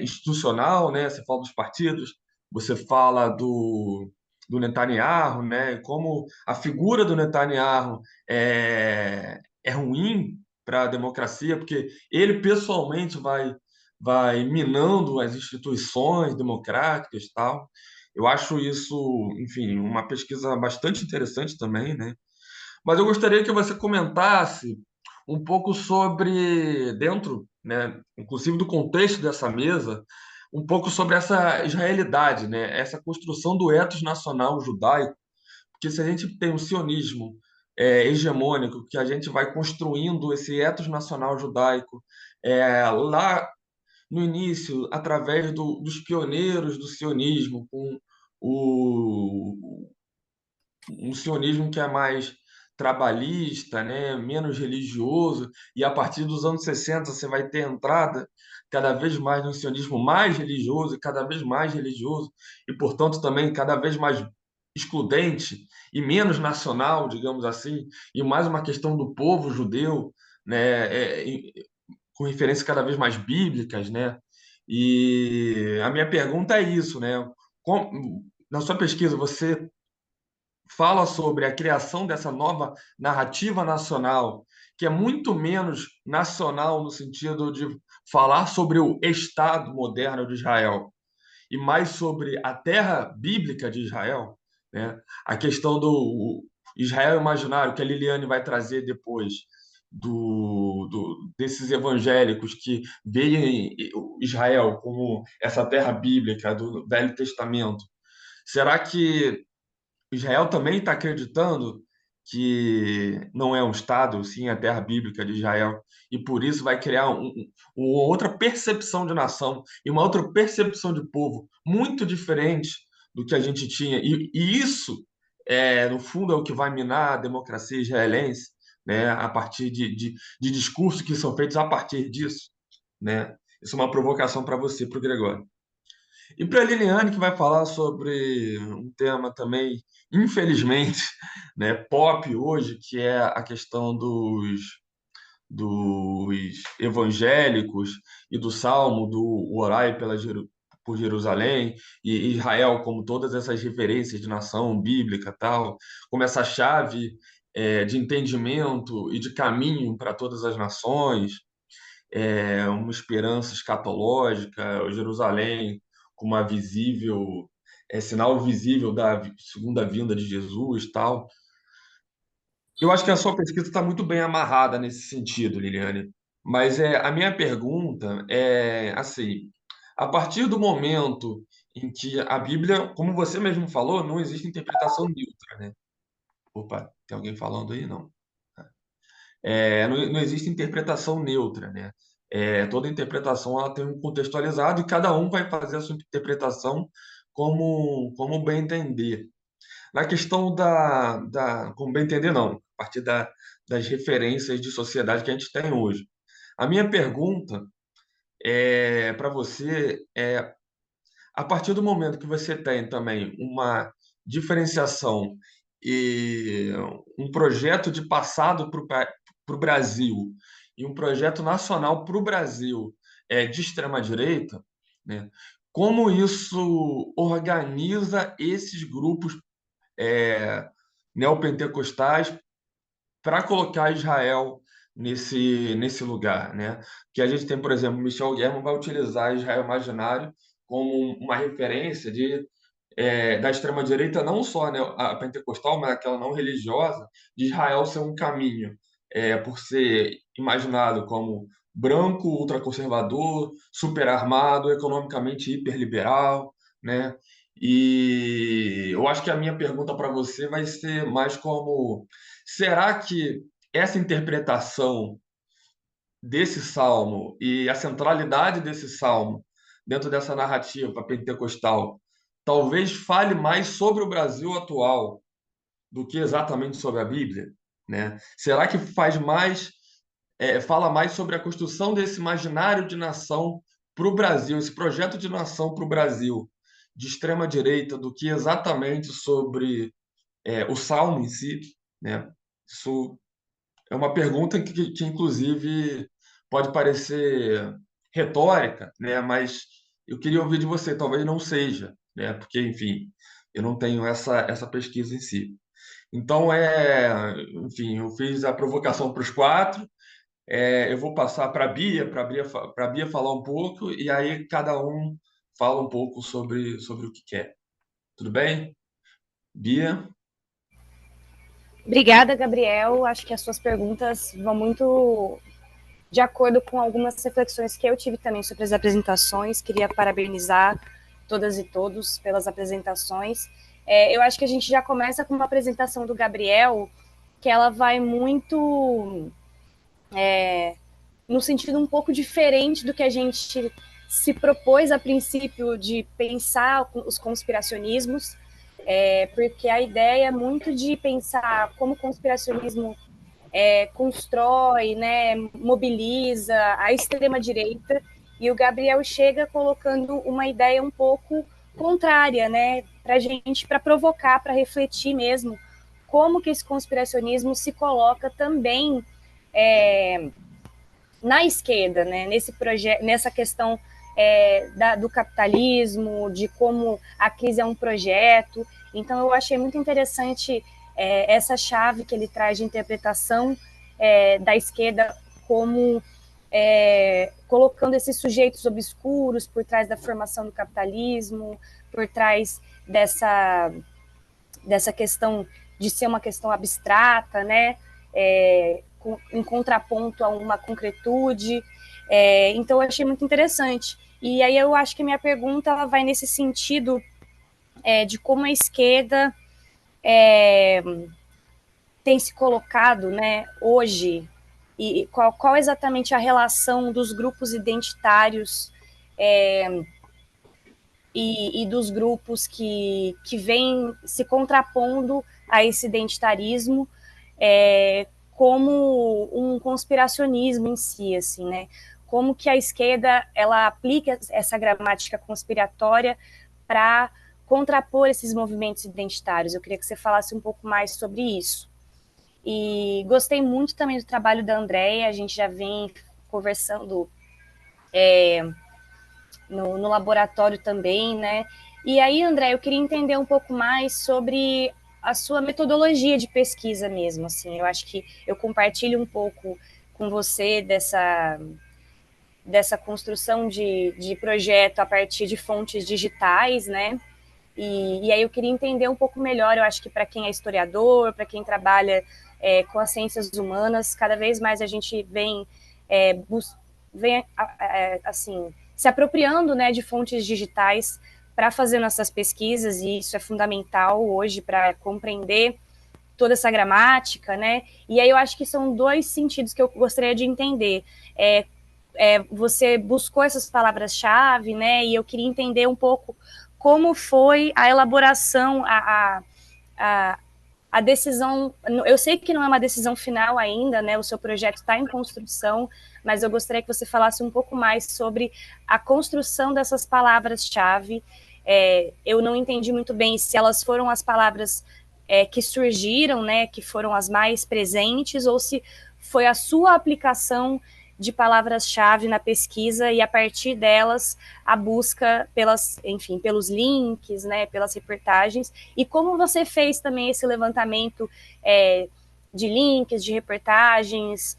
institucional, né? Você fala dos partidos, você fala do Netanyahu, né? Como a figura do Netanyahu é ruim para a democracia, porque ele pessoalmente vai minando as instituições democráticas e tal. Eu acho isso, enfim, uma pesquisa bastante interessante também, né? Mas eu gostaria que você comentasse um pouco sobre, dentro, né, inclusive do contexto dessa mesa, um pouco sobre essa israelidade, né, essa construção do ethos nacional judaico, porque se a gente tem um sionismo hegemônico, que a gente vai construindo esse ethos nacional judaico lá no início, através dos pioneiros do sionismo, com o, um sionismo que é mais trabalhista, né, menos religioso, e a partir dos anos 60 você vai ter entrada cada vez mais no sionismo mais religioso e cada vez mais religioso, e portanto também cada vez mais excludente e menos nacional, digamos assim, e mais uma questão do povo judeu, né, com referências cada vez mais bíblicas, né? E a minha pergunta é isso, né? Na sua pesquisa, você fala sobre a criação dessa nova narrativa nacional, que é muito menos nacional no sentido de falar sobre o Estado moderno de Israel e mais sobre a terra bíblica de Israel, né? A questão do Israel imaginário que a Liliane vai trazer depois desses evangélicos que veem Israel como essa terra bíblica do Velho Testamento. Será que Israel também está acreditando que não é um Estado, sim a terra bíblica de Israel, e por isso vai criar uma outra percepção de nação e uma outra percepção de povo muito diferente do que a gente tinha. E isso, no fundo, é o que vai minar a democracia israelense, né, a partir de discursos que são feitos a partir disso. Né? Isso é uma provocação para você, para o Gregório. E para a Liliane, que vai falar sobre um tema também, infelizmente, né, pop hoje, que é a questão dos evangélicos e do Salmo, do Orai por Jerusalém, e Israel, como todas essas referências de nação bíblica, tal, como essa chave de entendimento e de caminho para todas as nações, uma esperança escatológica, Jerusalém como uma visível, sinal visível da segunda vinda de Jesus, tal. Eu acho que a sua pesquisa está muito bem amarrada nesse sentido, Liliane. Mas a minha pergunta é assim: a partir do momento em que a Bíblia, como você mesmo falou, não existe interpretação neutra, né? Opa, tem alguém falando aí? Não. Não existe interpretação neutra, né? Toda interpretação ela tem um contextualizado e cada um vai fazer a sua interpretação como bem entender. Na questão como bem entender, não, a partir das referências de sociedade que a gente tem hoje. A minha pergunta para você a partir do momento que você tem também uma diferenciação e um projeto de passado para o Brasil e um projeto nacional para o Brasil de extrema-direita, né? Como isso organiza esses grupos neopentecostais para colocar Israel nesse lugar, né? Que a gente tem, por exemplo, Michel Guerra vai utilizar Israel imaginário como uma referência da extrema-direita, não só, né, a pentecostal, mas aquela não religiosa, de Israel ser um caminho, por ser imaginado como branco, ultraconservador, superarmado, economicamente hiperliberal, né? E eu acho que a minha pergunta para você vai ser mais como: será que essa interpretação desse salmo e a centralidade desse salmo dentro dessa narrativa pentecostal talvez fale mais sobre o Brasil atual do que exatamente sobre a Bíblia, né? Será que fala mais sobre a construção desse imaginário de nação para o Brasil, esse projeto de nação para o Brasil, de extrema direita, do que exatamente sobre o Salmo em si, né? Isso é uma pergunta que, inclusive, pode parecer retórica, né? Mas eu queria ouvir de você, talvez não seja, né? Porque, enfim, eu não tenho essa pesquisa em si. Então, enfim, eu fiz a provocação para os quatro. Eu vou passar para a Bia, para a Bia falar um pouco, e aí cada um fala um pouco sobre o que quer. Tudo bem? Bia?
Obrigada, Gabriel. Acho que as suas perguntas vão muito de acordo com algumas reflexões que eu tive também sobre as apresentações. Queria parabenizar todas e todos pelas apresentações. Eu acho que a gente já começa com uma apresentação do Gabriel, que ela vai muito no sentido um pouco diferente do que a gente se propôs a princípio de pensar os conspiracionismos, porque a ideia é muito de pensar como o conspiracionismo constrói, né, mobiliza a extrema-direita, e o Gabriel chega colocando uma ideia um pouco contrária, né, para a gente, para provocar, para refletir mesmo como que esse conspiracionismo se coloca também na esquerda, né, nesse projeto, nessa questão do capitalismo, de como a crise é um projeto. Então, eu achei muito interessante essa chave que ele traz de interpretação da esquerda como colocando esses sujeitos obscuros por trás da formação do capitalismo, por trás dessa questão de ser uma questão abstrata, né? Em contraponto a uma concretude. Então, eu achei muito interessante. E aí eu acho que a minha pergunta ela vai nesse sentido de como a esquerda tem se colocado, né, hoje, e qual exatamente a relação dos grupos identitários e dos grupos que vêm se contrapondo a esse identitarismo como um conspiracionismo em si, assim, né? Como que a esquerda ela aplica essa gramática conspiratória para contrapor esses movimentos identitários. Eu queria que você falasse um pouco mais sobre isso. E gostei muito também do trabalho da Andréia, a gente já vem conversando no laboratório também, né? E aí, André, eu queria entender um pouco mais sobre a sua metodologia de pesquisa mesmo, assim. Eu acho que eu compartilho um pouco com você dessa construção de projeto a partir de fontes digitais, né? E aí eu queria entender um pouco melhor, eu acho que para quem é historiador, para quem trabalha com as ciências humanas, cada vez mais a gente vem assim, se apropriando, né, de fontes digitais para fazer nossas pesquisas, e isso é fundamental hoje para compreender toda essa gramática, né? E aí eu acho que são dois sentidos que eu gostaria de entender. Você buscou essas palavras-chave, né? E eu queria entender um pouco como foi a elaboração, a decisão. Eu sei que não é uma decisão final ainda, né? O seu projeto está em construção, mas eu gostaria que você falasse um pouco mais sobre a construção dessas palavras-chave. Eu não entendi muito bem se elas foram as palavras que surgiram, né? Que foram as mais presentes, ou se foi a sua aplicação de palavras-chave na pesquisa e a partir delas a busca pelos links, né, pelas reportagens, e como você fez também esse levantamento de links, de reportagens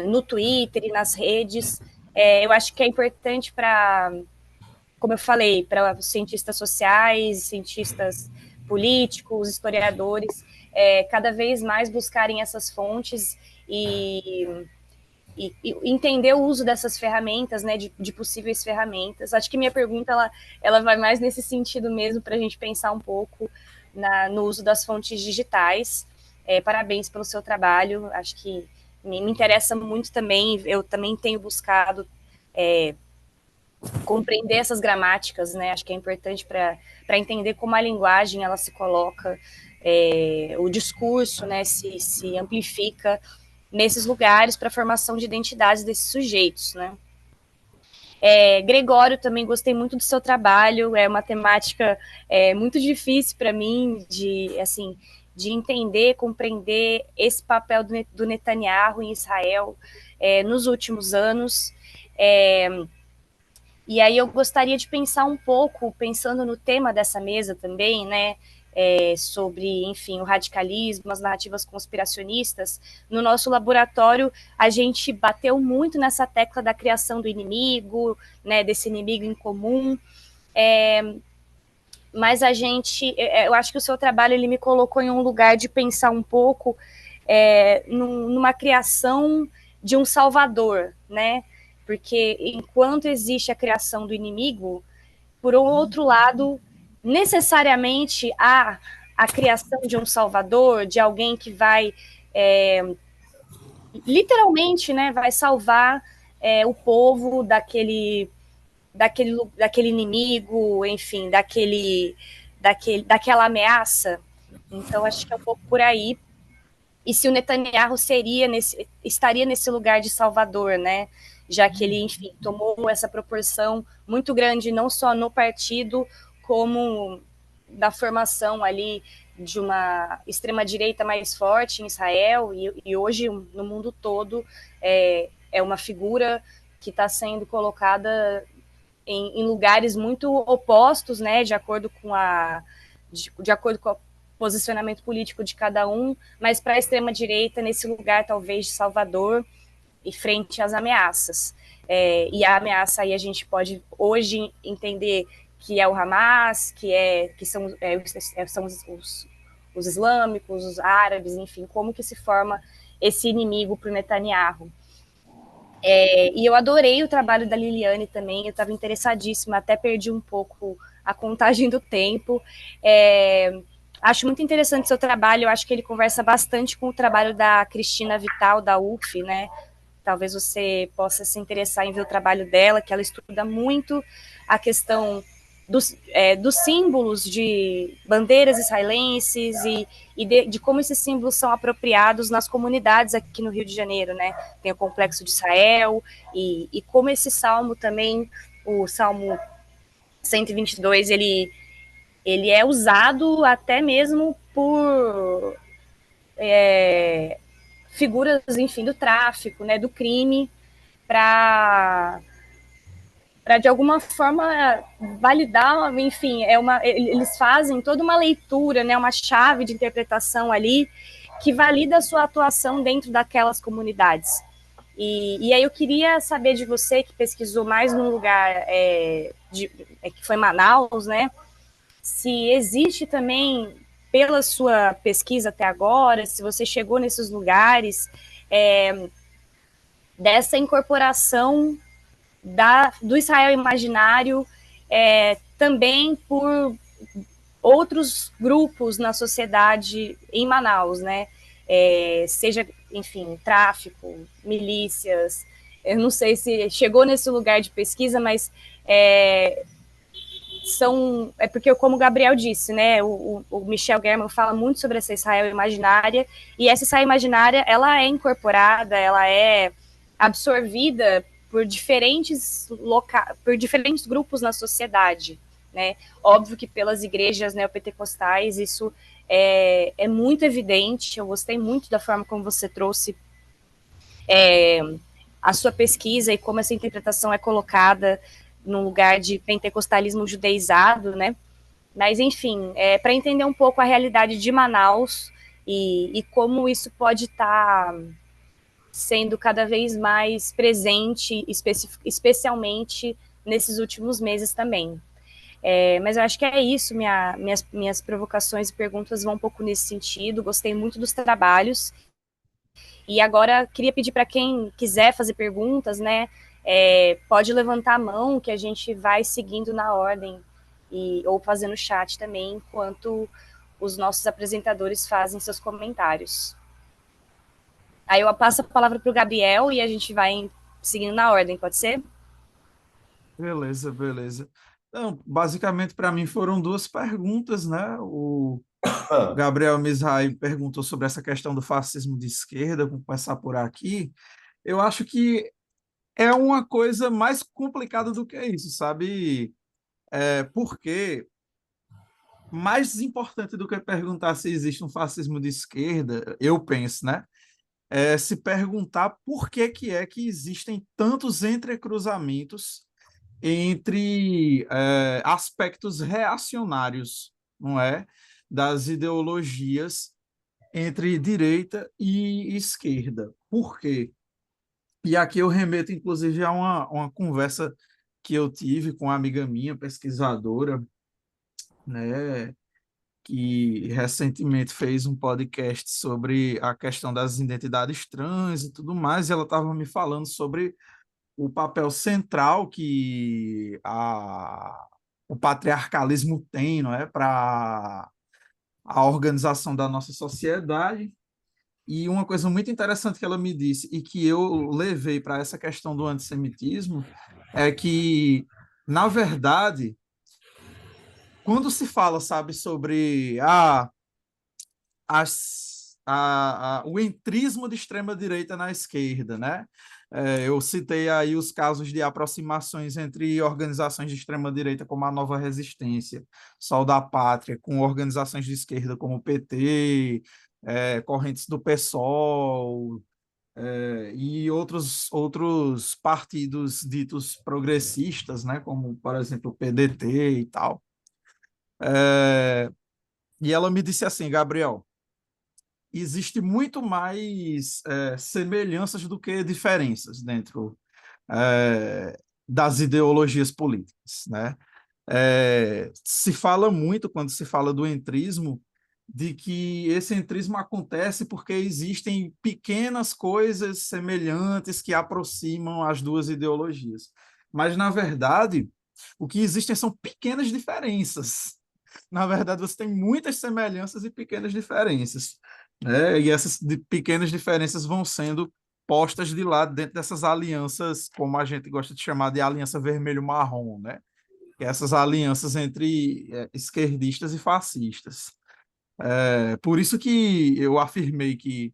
no Twitter e nas redes. Eu acho que é importante para, como eu falei, para os cientistas sociais, cientistas políticos, historiadores, cada vez mais buscarem essas fontes e entender o uso dessas ferramentas, né, de possíveis ferramentas. Acho que minha pergunta ela vai mais nesse sentido mesmo, para a gente pensar um pouco no uso das fontes digitais. Parabéns pelo seu trabalho, acho que me interessa muito também, eu também tenho buscado compreender essas gramáticas, né, acho que é importante para entender como a linguagem ela se coloca, o discurso, né, se amplifica nesses lugares para a formação de identidades desses sujeitos, né? Gregório, também gostei muito do seu trabalho, é uma temática muito difícil para mim de entender, compreender esse papel do Netanyahu em Israel nos últimos anos. E aí eu gostaria de pensar um pouco, pensando no tema dessa mesa também, né, sobre, enfim, o radicalismo, as narrativas conspiracionistas. No nosso laboratório, a gente bateu muito nessa tecla da criação do inimigo, né, desse inimigo em comum, mas eu acho que o seu trabalho ele me colocou em um lugar de pensar um pouco numa criação de um salvador, né? Porque enquanto existe a criação do inimigo, por outro lado, necessariamente há a criação de um salvador, de alguém que vai literalmente, né, vai salvar o povo daquele inimigo, enfim, daquela ameaça. Então, acho que é um pouco por aí. E se o Netanyahu estaria nesse lugar de salvador, né? Já que ele, enfim, tomou essa proporção muito grande, não só no partido, como da formação ali de uma extrema-direita mais forte em Israel, e hoje no mundo todo é uma figura que está sendo colocada em lugares muito opostos, né, de acordo com o posicionamento político de cada um, mas para a extrema-direita, nesse lugar, talvez, de Salvador, e frente às ameaças. E a ameaça aí a gente pode, hoje, entender que é o Hamas, que são os islâmicos, os árabes, enfim, como que se forma esse inimigo para o Netanyahu. E eu adorei o trabalho da Liliane também, eu estava interessadíssima, até perdi um pouco a contagem do tempo. Acho muito interessante o seu trabalho, eu acho que ele conversa bastante com o trabalho da Cristina Vital, da UF, né? Talvez você possa se interessar em ver o trabalho dela, que ela estuda muito a questão dos símbolos de bandeiras israelenses e de como esses símbolos são apropriados nas comunidades aqui no Rio de Janeiro, né? Tem o Complexo de Israel e como esse salmo também, o Salmo 122, ele é usado até mesmo por figuras, enfim, do tráfico, né, do crime, para de alguma forma validar, enfim, eles fazem toda uma leitura, né, uma chave de interpretação ali que valida a sua atuação dentro daquelas comunidades. E aí eu queria saber de você, que pesquisou mais num lugar que foi Manaus, né, se existe também, pela sua pesquisa até agora, se você chegou nesses lugares, dessa incorporação do Israel imaginário também por outros grupos na sociedade em Manaus, né? Seja, enfim, tráfico, milícias. Eu não sei se chegou nesse lugar de pesquisa, mas porque, como o Gabriel disse, né, o Michel German fala muito sobre essa Israel imaginária, e essa Israel imaginária, ela é incorporada, ela é absorvida por diferentes grupos na sociedade, né? Óbvio que pelas igrejas neopentecostais isso é muito evidente. Eu gostei muito da forma como você trouxe a sua pesquisa e como essa interpretação é colocada num lugar de pentecostalismo judaizado, né? Mas, enfim, para entender um pouco a realidade de Manaus e como isso pode estar sendo cada vez mais presente, especialmente nesses últimos meses também. Mas eu acho que é isso, minhas provocações e perguntas vão um pouco nesse sentido. Gostei muito dos trabalhos. E agora queria pedir para quem quiser fazer perguntas, né, pode levantar a mão que a gente vai seguindo na ordem ou fazendo chat também, enquanto os nossos apresentadores fazem seus comentários. Aí eu passo a palavra para o Gabriel e a gente vai seguindo na ordem, pode ser?
Beleza, beleza. Então, basicamente, para mim foram duas perguntas, né? O Gabriel Mizrahi perguntou sobre essa questão do fascismo de esquerda, vou começar por aqui. Eu acho que é uma coisa mais complicada do que isso, sabe? Porque mais importante do que perguntar se existe um fascismo de esquerda, eu penso, né? É se perguntar por que existem tantos entrecruzamentos entre aspectos reacionários, não é? Das ideologias entre direita e esquerda. Por quê? E aqui eu remeto, inclusive, a uma conversa que eu tive com uma amiga minha, pesquisadora, né, que recentemente fez um podcast sobre a questão das identidades trans e tudo mais, e ela estava me falando sobre o papel central que o patriarcalismo tem, não é, para a organização da nossa sociedade. E uma coisa muito interessante que ela me disse e que eu levei para essa questão do antissemitismo é que, na verdade, quando se fala, sabe, sobre o entrismo de extrema-direita na esquerda, né? Eu citei aí os casos de aproximações entre organizações de extrema-direita como a Nova Resistência, Sol da Pátria, com organizações de esquerda como o PT, correntes do PSOL, e outros partidos ditos progressistas, né? Como, por exemplo, o PDT e tal. E ela me disse assim, Gabriel, existe muito mais semelhanças do que diferenças dentro das ideologias políticas, né? Se fala muito, quando se fala do entrismo, de que esse entrismo acontece porque existem pequenas coisas semelhantes que aproximam as duas ideologias. Mas, na verdade, o que existem são pequenas diferenças. Na verdade, você tem muitas semelhanças e pequenas diferenças, né? E essas pequenas diferenças vão sendo postas de lado dentro dessas alianças, como a gente gosta de chamar de aliança vermelho-marrom, né? Que é essas alianças entre esquerdistas e fascistas. Por isso que eu afirmei que,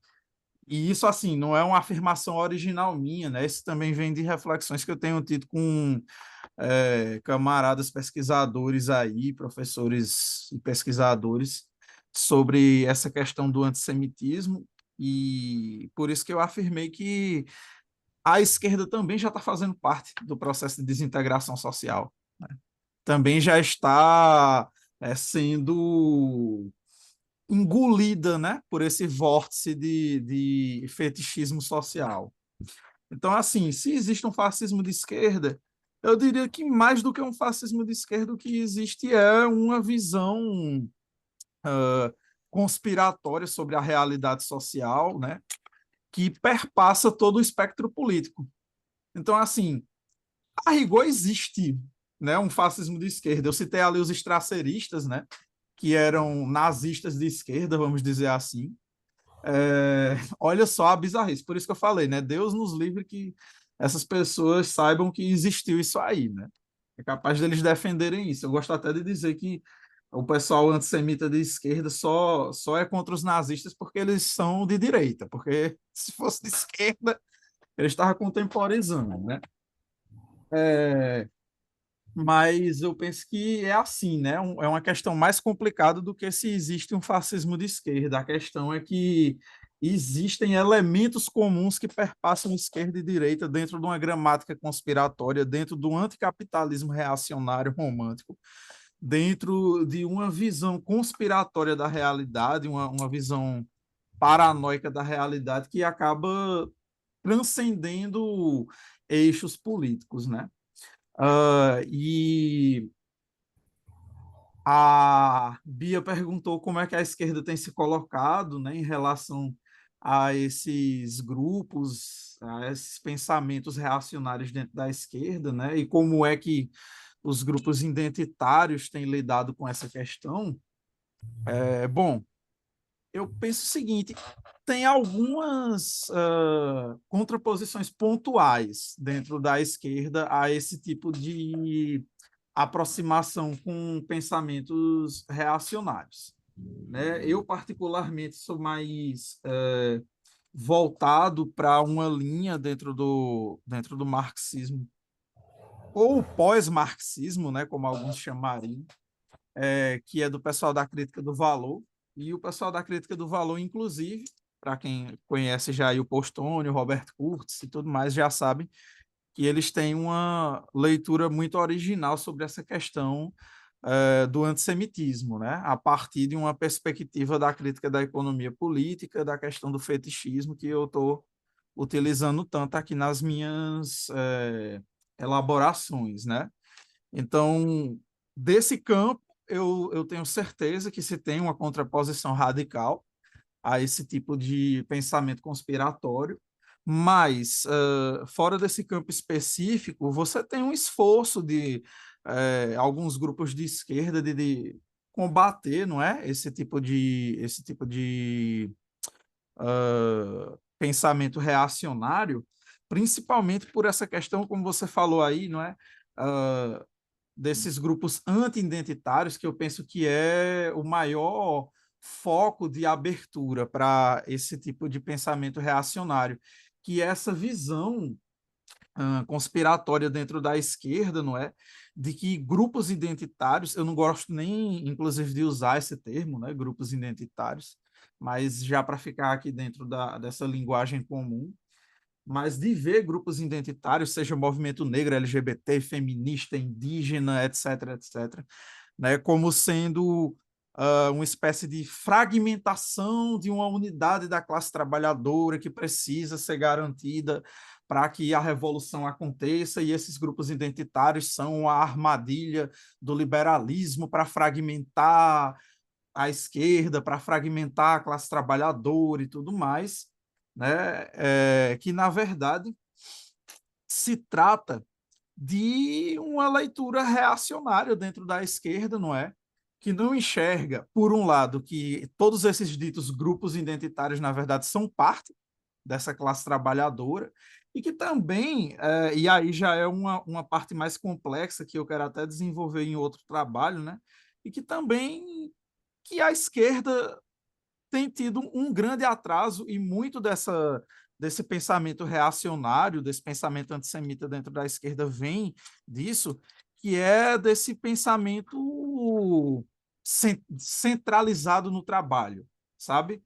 e isso assim, não é uma afirmação original minha, né? Isso também vem de reflexões que eu tenho tido com camaradas pesquisadores aí, professores e pesquisadores, sobre essa questão do antissemitismo, e por isso que eu afirmei que a esquerda também já está fazendo parte do processo de desintegração social, né? Também já está sendo engolida, né, por esse vórtice de fetichismo social. Então, assim, se existe um fascismo de esquerda, eu diria que mais do que um fascismo de esquerda, o que existe é uma visão conspiratória sobre a realidade social, né, que perpassa todo o espectro político. Então, assim, a rigor existe, né, um fascismo de esquerda. Eu citei ali os estraceristas, né, que eram nazistas de esquerda, vamos dizer assim. Olha só a bizarrice, por isso que eu falei, né? Deus nos livre que essas pessoas saibam que existiu isso aí, né? É capaz deles defenderem isso. Eu gosto até de dizer que o pessoal antissemita de esquerda só é contra os nazistas porque eles são de direita, porque se fosse de esquerda, eles estavam contemporizando, né? Mas eu penso que é assim, né? É uma questão mais complicada do que se existe um fascismo de esquerda. A questão é que existem elementos comuns que perpassam esquerda e direita dentro de uma gramática conspiratória, dentro do anticapitalismo reacionário romântico, dentro de uma visão conspiratória da realidade, uma visão paranoica da realidade que acaba transcendendo eixos políticos, né? E a Bia perguntou como é que a esquerda tem se colocado, né, em relação a esses grupos, a esses pensamentos reacionários dentro da esquerda, né, e como é que os grupos identitários têm lidado com essa questão. Bom, eu penso o seguinte: tem algumas contraposições pontuais dentro da esquerda a esse tipo de aproximação com pensamentos reacionários, né? Eu, particularmente, sou mais voltado para uma linha dentro do marxismo, ou pós-marxismo, né, como alguns chamariam, que é do pessoal da Crítica do Valor, e o pessoal da Crítica do Valor, inclusive, para quem conhece já aí o Postônio, o Roberto Curtis e tudo mais, já sabe que eles têm uma leitura muito original sobre essa questão do antissemitismo, né? A partir de uma perspectiva da crítica da economia política, da questão do fetichismo, que eu estou utilizando tanto aqui nas minhas elaborações, né? Então, desse campo, eu tenho certeza que se tem uma contraposição radical a esse tipo de pensamento conspiratório, mas, fora desse campo específico, você tem um esforço de alguns grupos de esquerda de combater, não é? Esse tipo de pensamento reacionário, principalmente por essa questão, como você falou aí, não é? Uh, desses grupos anti-identitários, que eu penso que é o maior foco de abertura para esse tipo de pensamento reacionário, que é essa visão conspiratória dentro da esquerda, não é? De que grupos identitários, eu não gosto nem, inclusive, de usar esse termo, né? Grupos identitários, mas já para ficar aqui dentro dessa linguagem comum, mas de ver grupos identitários, seja movimento negro, LGBT, feminista, indígena, etc., etc., né, como sendo uma espécie de fragmentação de uma unidade da classe trabalhadora que precisa ser garantida para que a revolução aconteça, e esses grupos identitários são a armadilha do liberalismo para fragmentar a esquerda, para fragmentar a classe trabalhadora e tudo mais, né? Que, na verdade, se trata de uma leitura reacionária dentro da esquerda, não é? Que não enxerga, por um lado, que todos esses ditos grupos identitários, na verdade, são parte dessa classe trabalhadora, e que também, e aí já é uma parte mais complexa, que eu quero até desenvolver em outro trabalho, né? E que também que a esquerda tem tido um grande atraso, e muito desse pensamento reacionário, desse pensamento antissemita dentro da esquerda vem disso, que é desse pensamento centralizado no trabalho, sabe?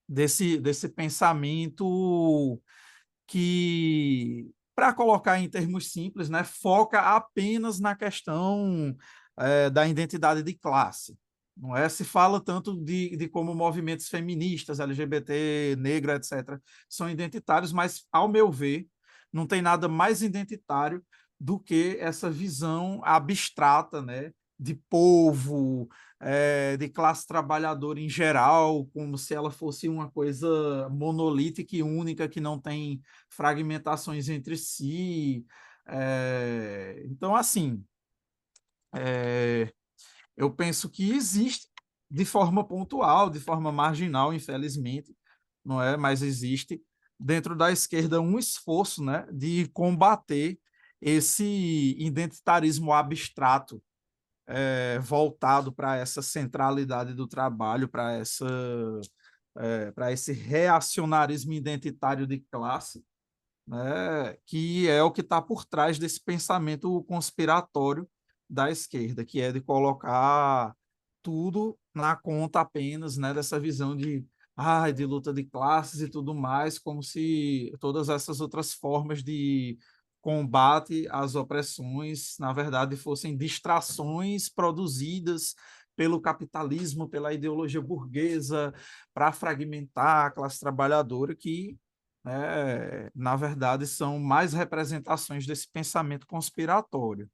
Desse pensamento que, para colocar em termos simples, né, foca apenas na questão da identidade de classe. Não é? Se fala tanto de como movimentos feministas, LGBT, negro, etc., são identitários, mas, ao meu ver, não tem nada mais identitário do que essa visão abstrata, né, de povo, de classe trabalhadora em geral, como se ela fosse uma coisa monolítica e única, que não tem fragmentações entre si. Então, assim, eu penso que existe de forma pontual, de forma marginal, infelizmente, não é? Mas existe dentro da esquerda um esforço, né, de combater esse identitarismo abstrato, voltado para essa centralidade do trabalho, para esse reacionarismo identitário de classe, né, que é o que está por trás desse pensamento conspiratório da esquerda, que é de colocar tudo na conta apenas, né, dessa visão de luta de classes e tudo mais, como se todas essas outras formas de combate às opressões, na verdade, fossem distrações produzidas pelo capitalismo, pela ideologia burguesa, para fragmentar a classe trabalhadora, que na verdade, são mais representações desse pensamento conspiratório.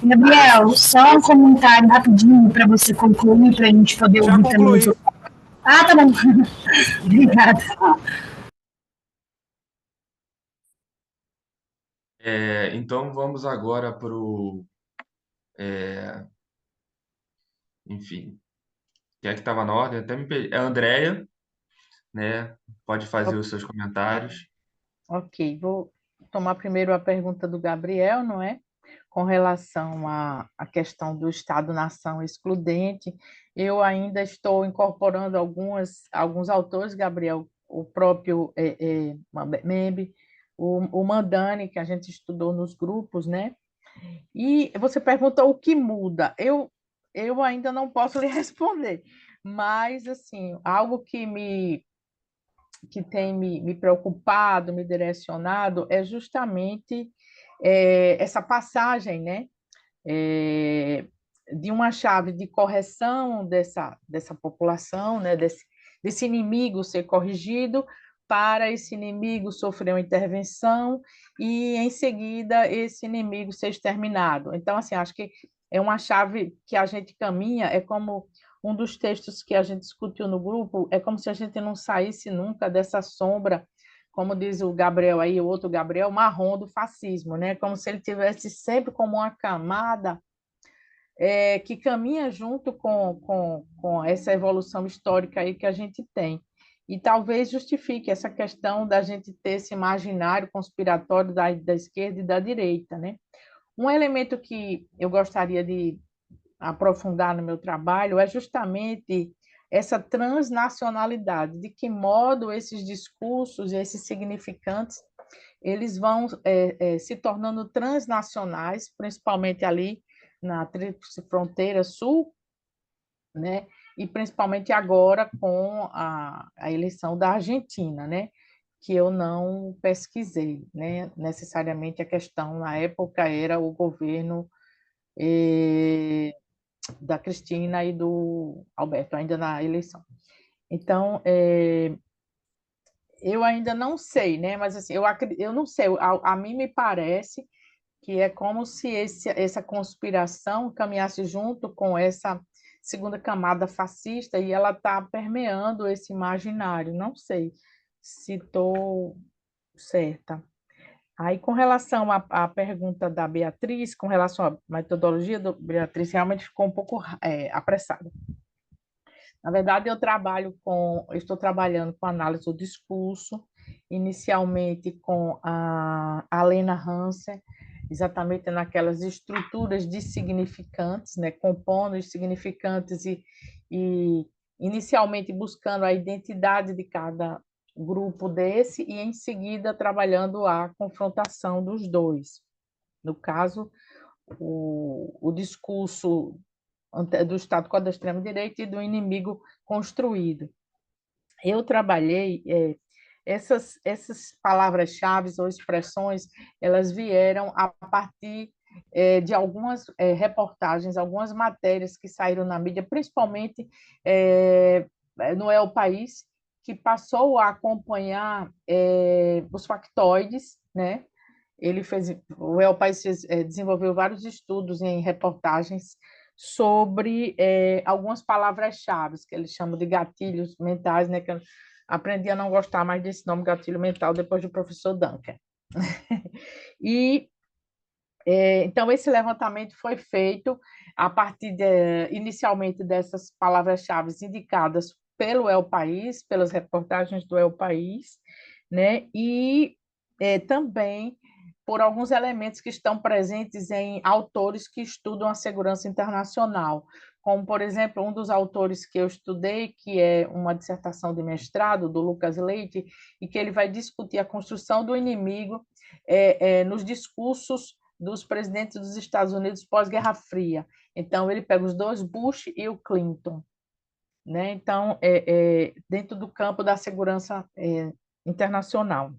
Gabriel, só um comentário rapidinho para você concluir, para a gente poder
Já
ouvir
concluí.
também. Ah, tá bom. Obrigada.
Então, vamos agora para o... enfim, quem é que estava na ordem? Até me perdi. É a Andrea, né? Pode fazer os seus comentários.
Ok, vou tomar primeiro a pergunta do Gabriel, não é? Com relação à questão do Estado-nação excludente, eu ainda estou incorporando alguns autores, Gabriel, o próprio Mbembe, o Mandani, que a gente estudou nos grupos, né? E você perguntou o que muda. Eu ainda não posso lhe responder, mas, assim, algo que tem me preocupado, me direcionado, é justamente essa passagem, né? É, de uma chave de correção dessa população, né? Desse inimigo ser corrigido, para esse inimigo sofrer uma intervenção e, em seguida, esse inimigo ser exterminado. Então, assim, acho que é uma chave que a gente caminha, é como um dos textos que a gente discutiu no grupo, é como se a gente não saísse nunca dessa sombra, como diz o Gabriel aí, o outro Gabriel, marrom do fascismo, né? Como se ele tivesse sempre como uma camada que caminha junto com essa evolução histórica aí que a gente tem. E talvez justifique essa questão da gente ter esse imaginário conspiratório da esquerda e da direita, né? Um elemento que eu gostaria de aprofundar no meu trabalho é justamente essa transnacionalidade, de que modo esses discursos, esses significantes, eles vão se tornando transnacionais, principalmente ali na Tríplice Fronteira Sul, né? E principalmente agora com a eleição da Argentina, né? Que eu não pesquisei, né? Necessariamente a questão na época era o governo da Cristina e do Alberto, ainda na eleição. Então, eu ainda não sei, né? Mas assim, eu não sei, a mim me parece que é como se essa conspiração caminhasse junto com essa segunda camada fascista e ela está permeando esse imaginário. Não sei se estou certa. Aí, com relação à pergunta da Beatriz, com relação à metodologia do Beatriz, realmente ficou um pouco apressada. Na verdade, eu estou trabalhando com análise do discurso, inicialmente com a Lena Hansen, exatamente naquelas estruturas de significantes, né, compondo os significantes e inicialmente buscando a identidade de cada grupo desse e, em seguida, trabalhando a confrontação dos dois. No caso, o discurso do Estado com a da extrema-direita e do inimigo construído. Eu trabalhei, essas palavras-chave ou expressões, elas vieram a partir de algumas reportagens, algumas matérias que saíram na mídia, principalmente no El País, que passou a acompanhar os factoides, né? O El País desenvolveu vários estudos em reportagens sobre algumas palavras-chave, que eles chamam de gatilhos mentais, né? Que eu aprendi a não gostar mais desse nome, gatilho mental, depois do professor Duncan. E, então, esse levantamento foi feito a partir, inicialmente, dessas palavras-chave indicadas pelo El País, pelas reportagens do El País, né? E também por alguns elementos que estão presentes em autores que estudam a segurança internacional, como, por exemplo, um dos autores que eu estudei, que é uma dissertação de mestrado, do Lucas Leite, e que ele vai discutir a construção do inimigo nos discursos dos presidentes dos Estados Unidos pós-Guerra Fria. Então, ele pega os dois, Bush e o Clinton, né? Então, dentro do campo da segurança internacional.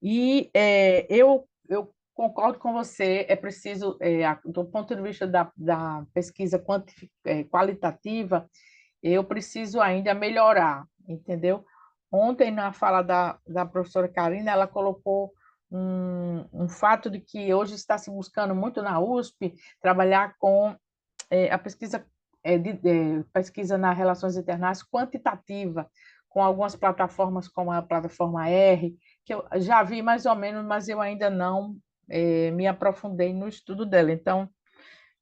E eu concordo com você, é preciso, do ponto de vista da pesquisa qualitativa, eu preciso ainda melhorar, entendeu? Ontem, na fala da professora Karina, ela colocou um fato de que hoje está se buscando muito na USP trabalhar com a pesquisa, pesquisa nas relações internacionais quantitativa, com algumas plataformas como a plataforma R, que eu já vi mais ou menos, mas eu ainda não me aprofundei no estudo dela. Então,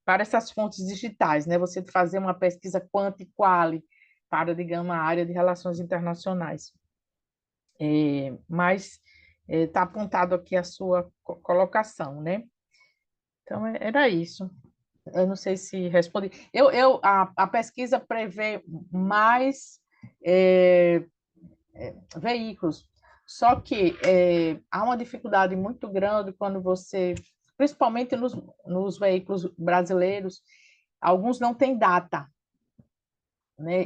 para essas fontes digitais, né, você fazer uma pesquisa quanti e quali para, digamos, a área de relações internacionais. Mas está apontado aqui a sua colocação, né? Então, era isso. Eu não sei se respondi. A pesquisa prevê mais veículos, só que há uma dificuldade muito grande quando você principalmente nos veículos brasileiros, alguns não têm data, né?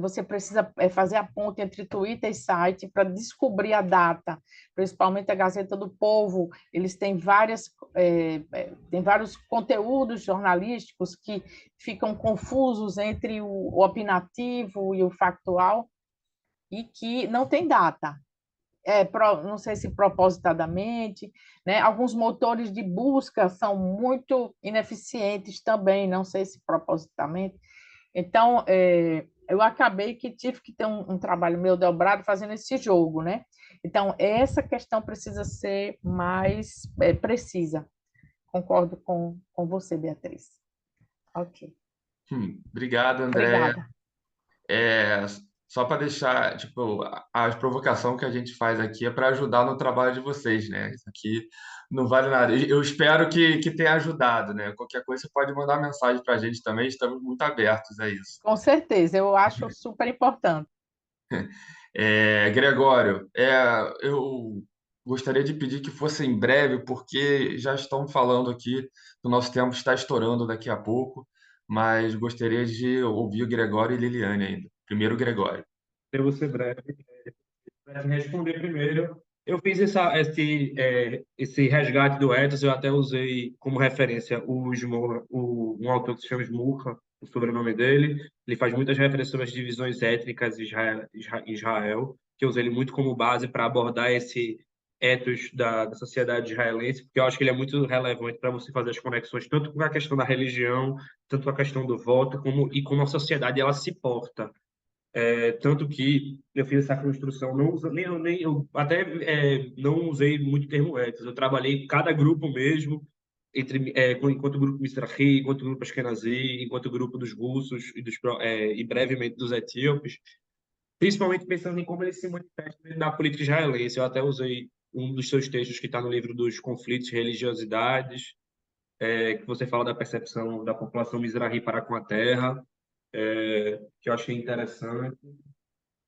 Você precisa fazer a ponte entre Twitter e site para descobrir a data, principalmente a Gazeta do Povo. Eles têm tem vários conteúdos jornalísticos que ficam confusos entre o opinativo e o factual e que não tem data. Não sei se propositadamente, né? Alguns motores de busca são muito ineficientes também, não sei se propositadamente. Então, eu acabei que tive que ter um trabalho meu dobrado fazendo esse jogo, né? Então, essa questão precisa ser mais precisa. Concordo com você, Beatriz. Ok.
Obrigado, Andréia.
Obrigada.
Só para deixar, tipo, a provocação que a gente faz aqui é para ajudar no trabalho de vocês, né? Isso aqui não vale nada. Eu espero que tenha ajudado, né? Qualquer coisa você pode mandar mensagem para a gente também, estamos muito abertos a isso.
Com certeza, eu acho super importante.
Gregório, eu gostaria de pedir que fosse em breve, porque já estão falando aqui que o nosso tempo está estourando daqui a pouco, mas gostaria de ouvir o Gregório e Liliane ainda. Primeiro, o Gregório.
Eu vou ser breve. Para te responder primeiro, eu fiz esse resgate do ethos, eu até usei como referência um autor que se chama Smurra, o sobrenome dele. Ele faz muitas referências sobre as divisões étnicas em Israel, que eu usei ele muito como base para abordar esse ethos da sociedade israelense, porque eu acho que ele é muito relevante para você fazer as conexões tanto com a questão da religião, tanto com a questão do voto, como a sociedade ela se porta. Tanto que eu fiz essa construção, eu até não usei muito termo ethos, eu trabalhei cada grupo mesmo, enquanto grupo Mizrahi, enquanto grupo Ashkenazi, enquanto grupo dos russos e brevemente dos etíopes, principalmente pensando em como eles se manifestam na política israelense. Eu até usei um dos seus textos que está no livro dos conflitos e religiosidades, que você fala da percepção da população Mizrahi para com a terra, que eu achei interessante.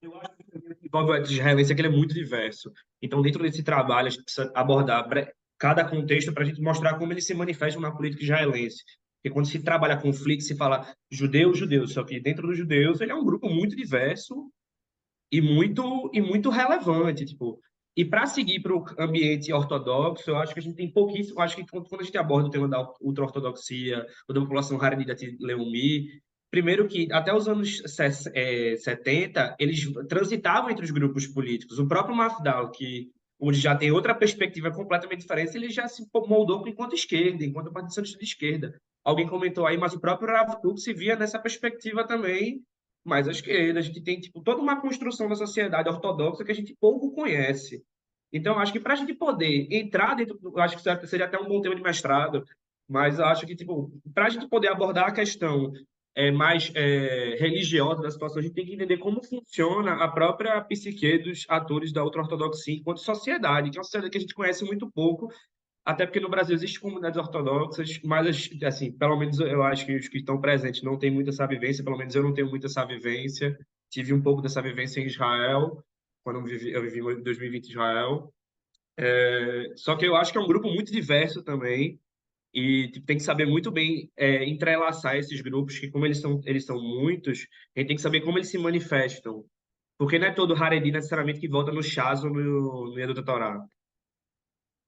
Eu acho que o que envolve o ethos israelense é que ele é muito diverso. Então, dentro desse trabalho, a gente precisa abordar cada contexto para a gente mostrar como eles se manifestam na política israelense. Porque quando se trabalha conflito, se fala judeus, judeus. Só que dentro dos judeus, ele é um grupo muito diverso e muito relevante. Tipo, e para seguir para o ambiente ortodoxo, eu acho que a gente tem pouquíssimo. Eu acho que quando a gente aborda o tema da ultra-ortodoxia, ou da população Haredit Leumi, primeiro que até os anos 70, eles transitavam entre os grupos políticos. O próprio Mafdal, que hoje já tem outra perspectiva completamente diferente, ele já se moldou enquanto esquerda, enquanto partido de esquerda. Alguém comentou aí, mas o próprio Rav Kook se via nessa perspectiva também mais à esquerda. A gente tem tipo, toda uma construção da sociedade ortodoxa que a gente pouco conhece. Então, acho que para a gente poder entrar dentro, acho que seria até um bom tema de mestrado, mas acho que tipo, para a gente poder abordar a questão mais religiosa da situação, a gente tem que entender como funciona a própria psique dos atores da ultra-ortodoxia enquanto sociedade, que é uma sociedade que a gente conhece muito pouco, até porque no Brasil existem comunidades ortodoxas, mas, assim, pelo menos eu acho que os que estão presentes não têm muita essa vivência, pelo menos eu não tenho muita essa vivência. Tive um pouco dessa vivência em Israel, quando eu vivi em 2020 em Israel. Só que eu acho que é um grupo muito diverso também, e tipo, tem que saber muito bem entrelaçar esses grupos, que como eles são muitos, a gente tem que saber como eles se manifestam. Porque não é todo Haredi necessariamente que vota no Shas ou no Yadut Torá.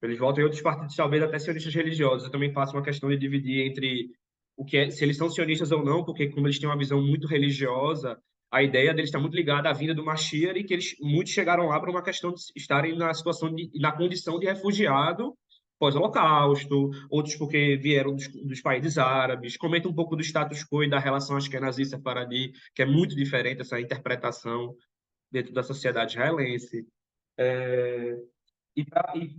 Eles votam em outros partidos, talvez até sionistas religiosos. Eu também faço uma questão de dividir entre se eles são sionistas ou não, porque como eles têm uma visão muito religiosa, a ideia deles está muito ligada à vinda do Mashiach, e que muitos chegaram lá por uma questão de estarem na condição de refugiado pós-Holocausto, outros porque vieram dos países árabes. Comenta um pouco do status quo e da relação Ashkenazi-Sefaradi, que é muito diferente essa interpretação dentro da sociedade israelense. E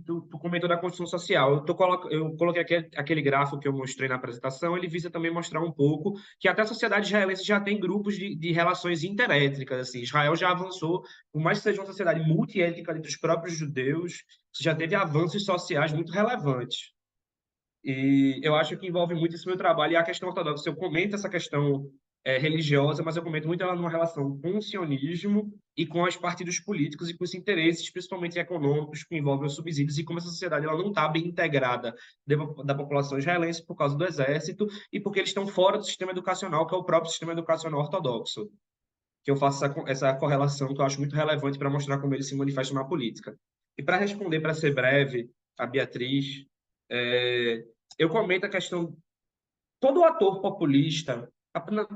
tu comentou da construção social. Eu coloquei aquele gráfico que eu mostrei na apresentação, ele visa também mostrar um pouco que até a sociedade israelense já tem grupos de relações interétnicas. Assim. Israel já avançou, por mais que seja uma sociedade multiétnica entre os próprios judeus, já teve avanços sociais muito relevantes. E eu acho que envolve muito esse meu trabalho. E a questão ortodoxa, eu comento essa questão religiosa, mas eu comento muito ela numa relação com o sionismo e com os partidos políticos e com os interesses, principalmente econômicos, que envolvem os subsídios e como essa sociedade ela não está bem integrada da população israelense por causa do exército e porque eles estão fora do sistema educacional, que é o próprio sistema educacional ortodoxo. Que eu faço essa correlação que eu acho muito relevante para mostrar como eles se manifestam na política. E para responder, para ser breve, a Beatriz, eu comento a questão todo ator populista,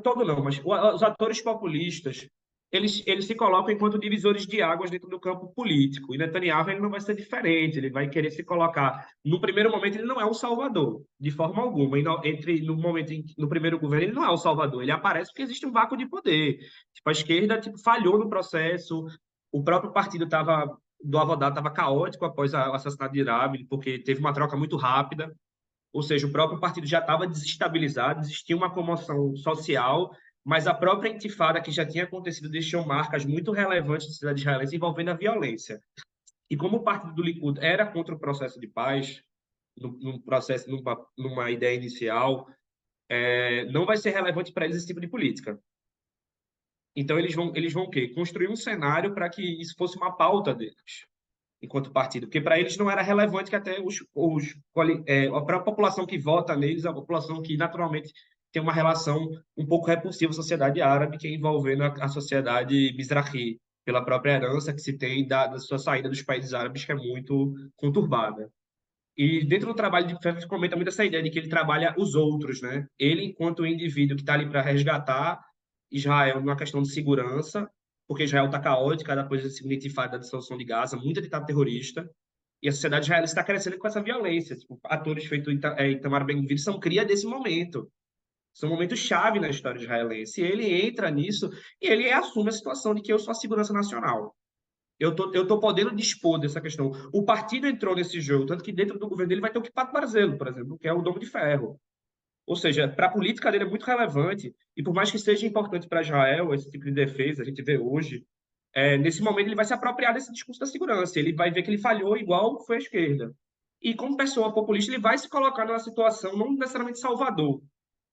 todo não, mas os atores populistas, eles se colocam enquanto divisores de águas dentro do campo político. E Netanyahu ele não vai ser diferente, ele vai querer se colocar. No primeiro momento, ele não é o salvador, de forma alguma. E no primeiro governo, ele não é o salvador, ele aparece porque existe um vácuo de poder. Tipo, a esquerda falhou no processo, o próprio partido do Avodá estava caótico após o assassinato de Rabin, porque teve uma troca muito rápida. Ou seja, o próprio partido já estava desestabilizado, existia uma comoção social, mas a própria intifada que já tinha acontecido deixou marcas muito relevantes da sociedade israelense envolvendo a violência. E como o partido do Likud era contra o processo de paz, numa ideia inicial, não vai ser relevante para eles esse tipo de política. Então eles vão o quê? Construir um cenário para que isso fosse uma pauta deles enquanto partido, porque para eles não era relevante que até a própria população que vota neles, a população que naturalmente tem uma relação um pouco repulsiva à sociedade árabe, que é envolvendo a sociedade mizrahi, pela própria herança que se tem da sua saída dos países árabes, que é muito conturbada. E dentro do trabalho de Pfeffer comenta muito essa ideia de que ele trabalha os outros, né? Ele, enquanto indivíduo que está ali para resgatar Israel numa questão de segurança, porque Israel está caótica depois da segunda intifada da dissolução de Gaza, muita ditadura terrorista, e a sociedade israelense está crescendo com essa violência. Tipo, atores feitos Itamar Ben-Gvir são cria desse momento. São momentos chave na história israelense. E ele entra nisso e ele assume a situação de que eu sou a segurança nacional. Eu tô podendo dispor dessa questão. O partido entrou nesse jogo, tanto que dentro do governo dele vai ter o Kippat Barzelo, por exemplo, que é o Domo de Ferro. Ou seja, para a política dele é muito relevante, e por mais que seja importante para Israel esse tipo de defesa, a gente vê hoje, nesse momento ele vai se apropriar desse discurso da segurança, ele vai ver que ele falhou igual foi a esquerda. E como pessoa populista, ele vai se colocar numa situação não necessariamente Salvador,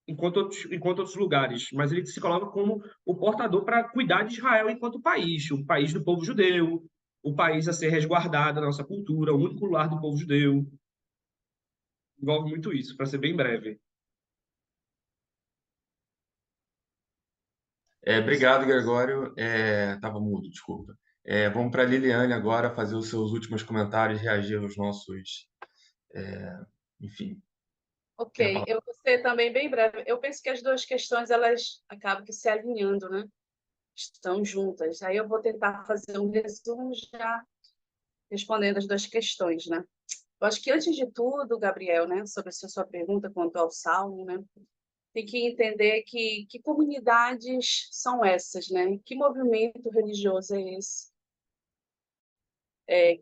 enquanto outros lugares, mas ele se coloca como o portador para cuidar de Israel enquanto país, o país do povo judeu, o país a ser resguardado da nossa cultura, o único lar do povo judeu. Envolve muito isso, para ser bem breve.
Obrigado, Gregório. Estava mudo, desculpa. Vamos para a Liliane agora fazer os seus últimos comentários, reagir aos nossos. Enfim.
Ok, eu vou ser também bem breve. Eu penso que as duas questões elas acabam que se alinhando, né? Estão juntas. Aí eu vou tentar fazer um resumo já respondendo as duas questões, né? Eu acho que antes de tudo, Gabriel, né, sobre a sua pergunta quanto ao Salmo, né, tem que entender que comunidades são essas, né? Que movimento religioso é esse?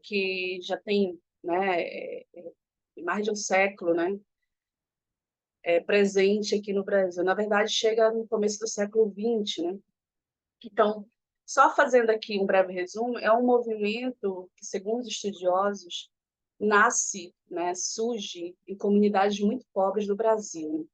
Que já tem, né, mais de um século, né, presente aqui no Brasil. Na verdade, chega no começo do século XX, né? Então, só fazendo aqui um breve resumo, é um movimento que, segundo os estudiosos, nasce, né, surge em comunidades muito pobres do Brasil.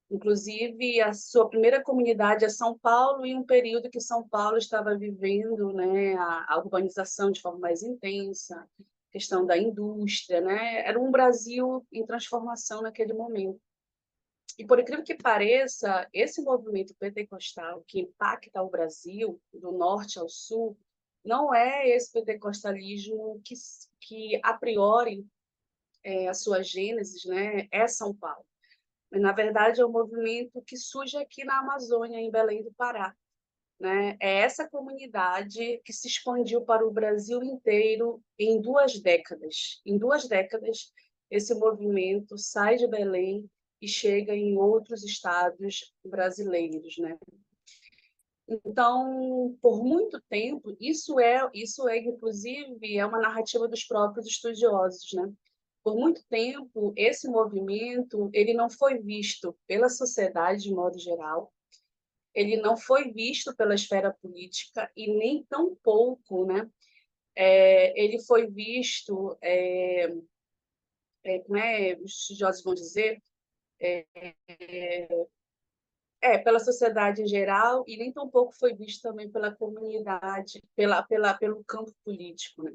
Inclusive, a sua primeira comunidade é São Paulo, em um período que São Paulo estava vivendo, né, a urbanização de forma mais intensa, questão da indústria, né? Era um Brasil em transformação naquele momento. E, por incrível que pareça, esse movimento pentecostal que impacta o Brasil, do norte ao sul, não é esse pentecostalismo que a priori, a sua gênese, né, é São Paulo. Mas, na verdade, é um movimento que surge aqui na Amazônia, em Belém do Pará. Né? É essa comunidade que se expandiu para o Brasil inteiro em 2 décadas. Em 2 décadas, esse movimento sai de Belém e chega em outros estados brasileiros, né? Então, por muito tempo, isso inclusive uma narrativa dos próprios estudiosos, né? Por muito tempo, esse movimento ele não foi visto pela sociedade de modo geral, ele não foi visto pela esfera política e nem tão pouco, né? Ele foi visto, como os estudiosos vão dizer, pela sociedade em geral, e nem tão pouco foi visto também pela comunidade, pelo campo político, né?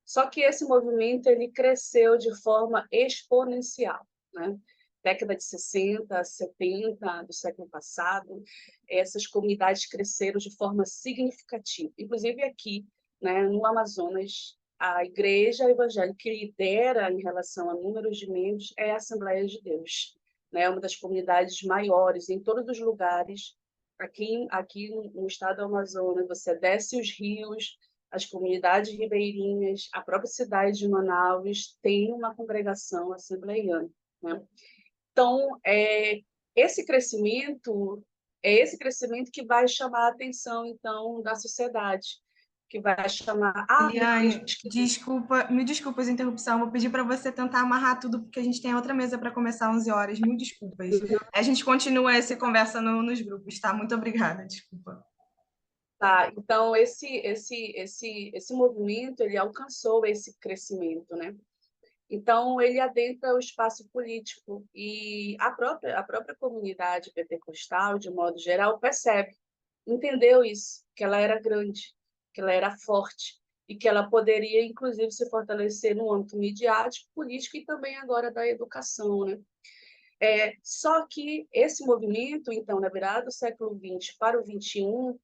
Só que esse movimento ele cresceu de forma exponencial, né? Década de 60, 70 do século passado, essas comunidades cresceram de forma significativa. Inclusive aqui, né, no Amazonas, a igreja evangélica que lidera em relação a números de membros é a Assembleia de Deus, né? Uma das comunidades maiores em todos os lugares. Aqui no estado do Amazonas, você desce os rios, as comunidades ribeirinhas, a própria cidade de Manaus tem uma congregação assembleiana, né? Então, esse crescimento esse crescimento que vai chamar a atenção, então, da sociedade, que vai chamar...
Eliane, me desculpa a interrupção, vou pedir para você tentar amarrar tudo, porque a gente tem outra mesa para começar às 11 horas, mil desculpas. A gente continua essa conversa nos grupos, tá? Muito obrigada, desculpa.
Tá, então esse movimento ele alcançou esse crescimento, né? Então ele adentra o espaço político e a própria comunidade pentecostal, de modo geral, entendeu isso, que ela era grande, que ela era forte e que ela poderia inclusive se fortalecer no âmbito midiático, político e também agora da educação, né? Só que esse movimento, então, na virada do século XX para o XXI,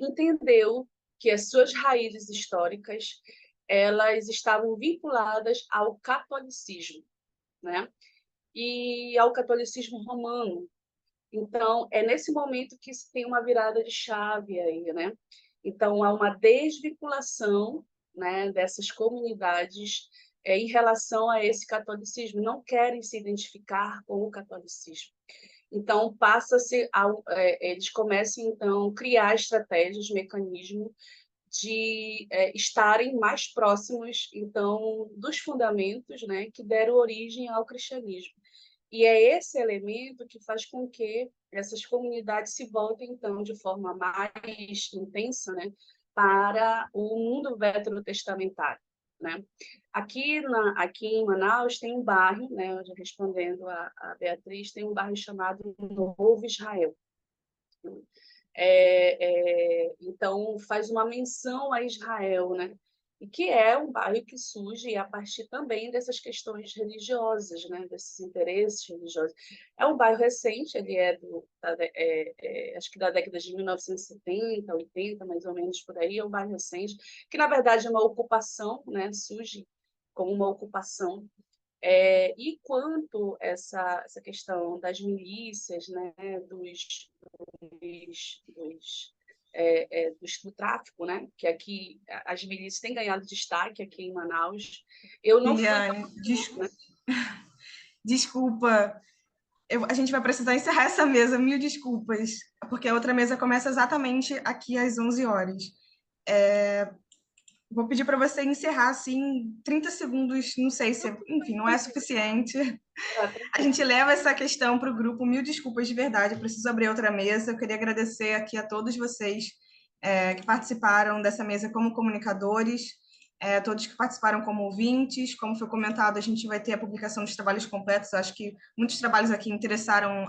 entendeu que as suas raízes históricas elas estavam vinculadas ao catolicismo, né? E ao catolicismo romano. Então, é nesse momento que se tem uma virada de chave aí, né? Então, há uma desvinculação, né, dessas comunidades em relação a esse catolicismo, não querem se identificar com o catolicismo. Então, eles começam, então, a criar estratégias, mecanismos de estarem mais próximos, então, dos fundamentos, né, que deram origem ao cristianismo. E é esse elemento que faz com que essas comunidades se voltem, então, de forma mais intensa, né, para o mundo veterotestamentário, né? Aqui em Manaus tem um bairro, né, respondendo a Beatriz, tem um bairro chamado Novo Israel. Então, faz uma menção a Israel, né? E que é um bairro que surge a partir também dessas questões religiosas, né? Desses interesses religiosos. É um bairro recente, ele acho que da década de 1970, 80, mais ou menos por aí, é um bairro recente, que na verdade é uma ocupação, né? Surge como uma ocupação. E quanto essa questão das milícias, né? Do tráfico, né? Que aqui as milícias têm ganhado destaque aqui em Manaus. Eu não
Eliane, desculpa. A gente vai precisar encerrar essa mesa, mil desculpas, porque a outra mesa começa exatamente aqui às 11 horas. Vou pedir para você encerrar, assim, 30 segundos, não sei se, enfim, não é suficiente. A gente leva essa questão para o grupo, mil desculpas de verdade, eu preciso abrir outra mesa. Eu queria agradecer aqui a todos vocês que participaram dessa mesa como comunicadores, todos que participaram como ouvintes. Como foi comentado, a gente vai ter a publicação dos trabalhos completos. Acho que muitos trabalhos aqui interessaram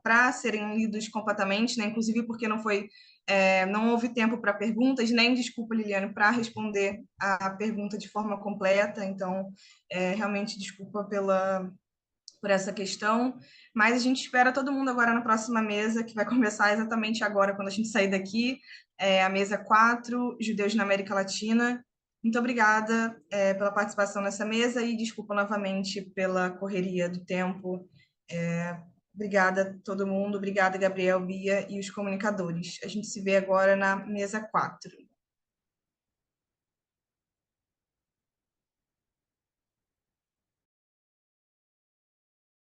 para serem lidos completamente, né? Inclusive porque não houve tempo para perguntas, nem, desculpa, Liliane, para responder a pergunta de forma completa. Então, realmente, desculpa por essa questão, mas a gente espera todo mundo agora na próxima mesa, que vai começar exatamente agora, quando a gente sair daqui, a mesa 4, Judeus na América Latina. Muito obrigada pela participação nessa mesa e desculpa novamente pela correria do tempo. Obrigada a todo mundo, obrigada, Gabriel, Bia e os comunicadores. A gente se vê agora na mesa 4.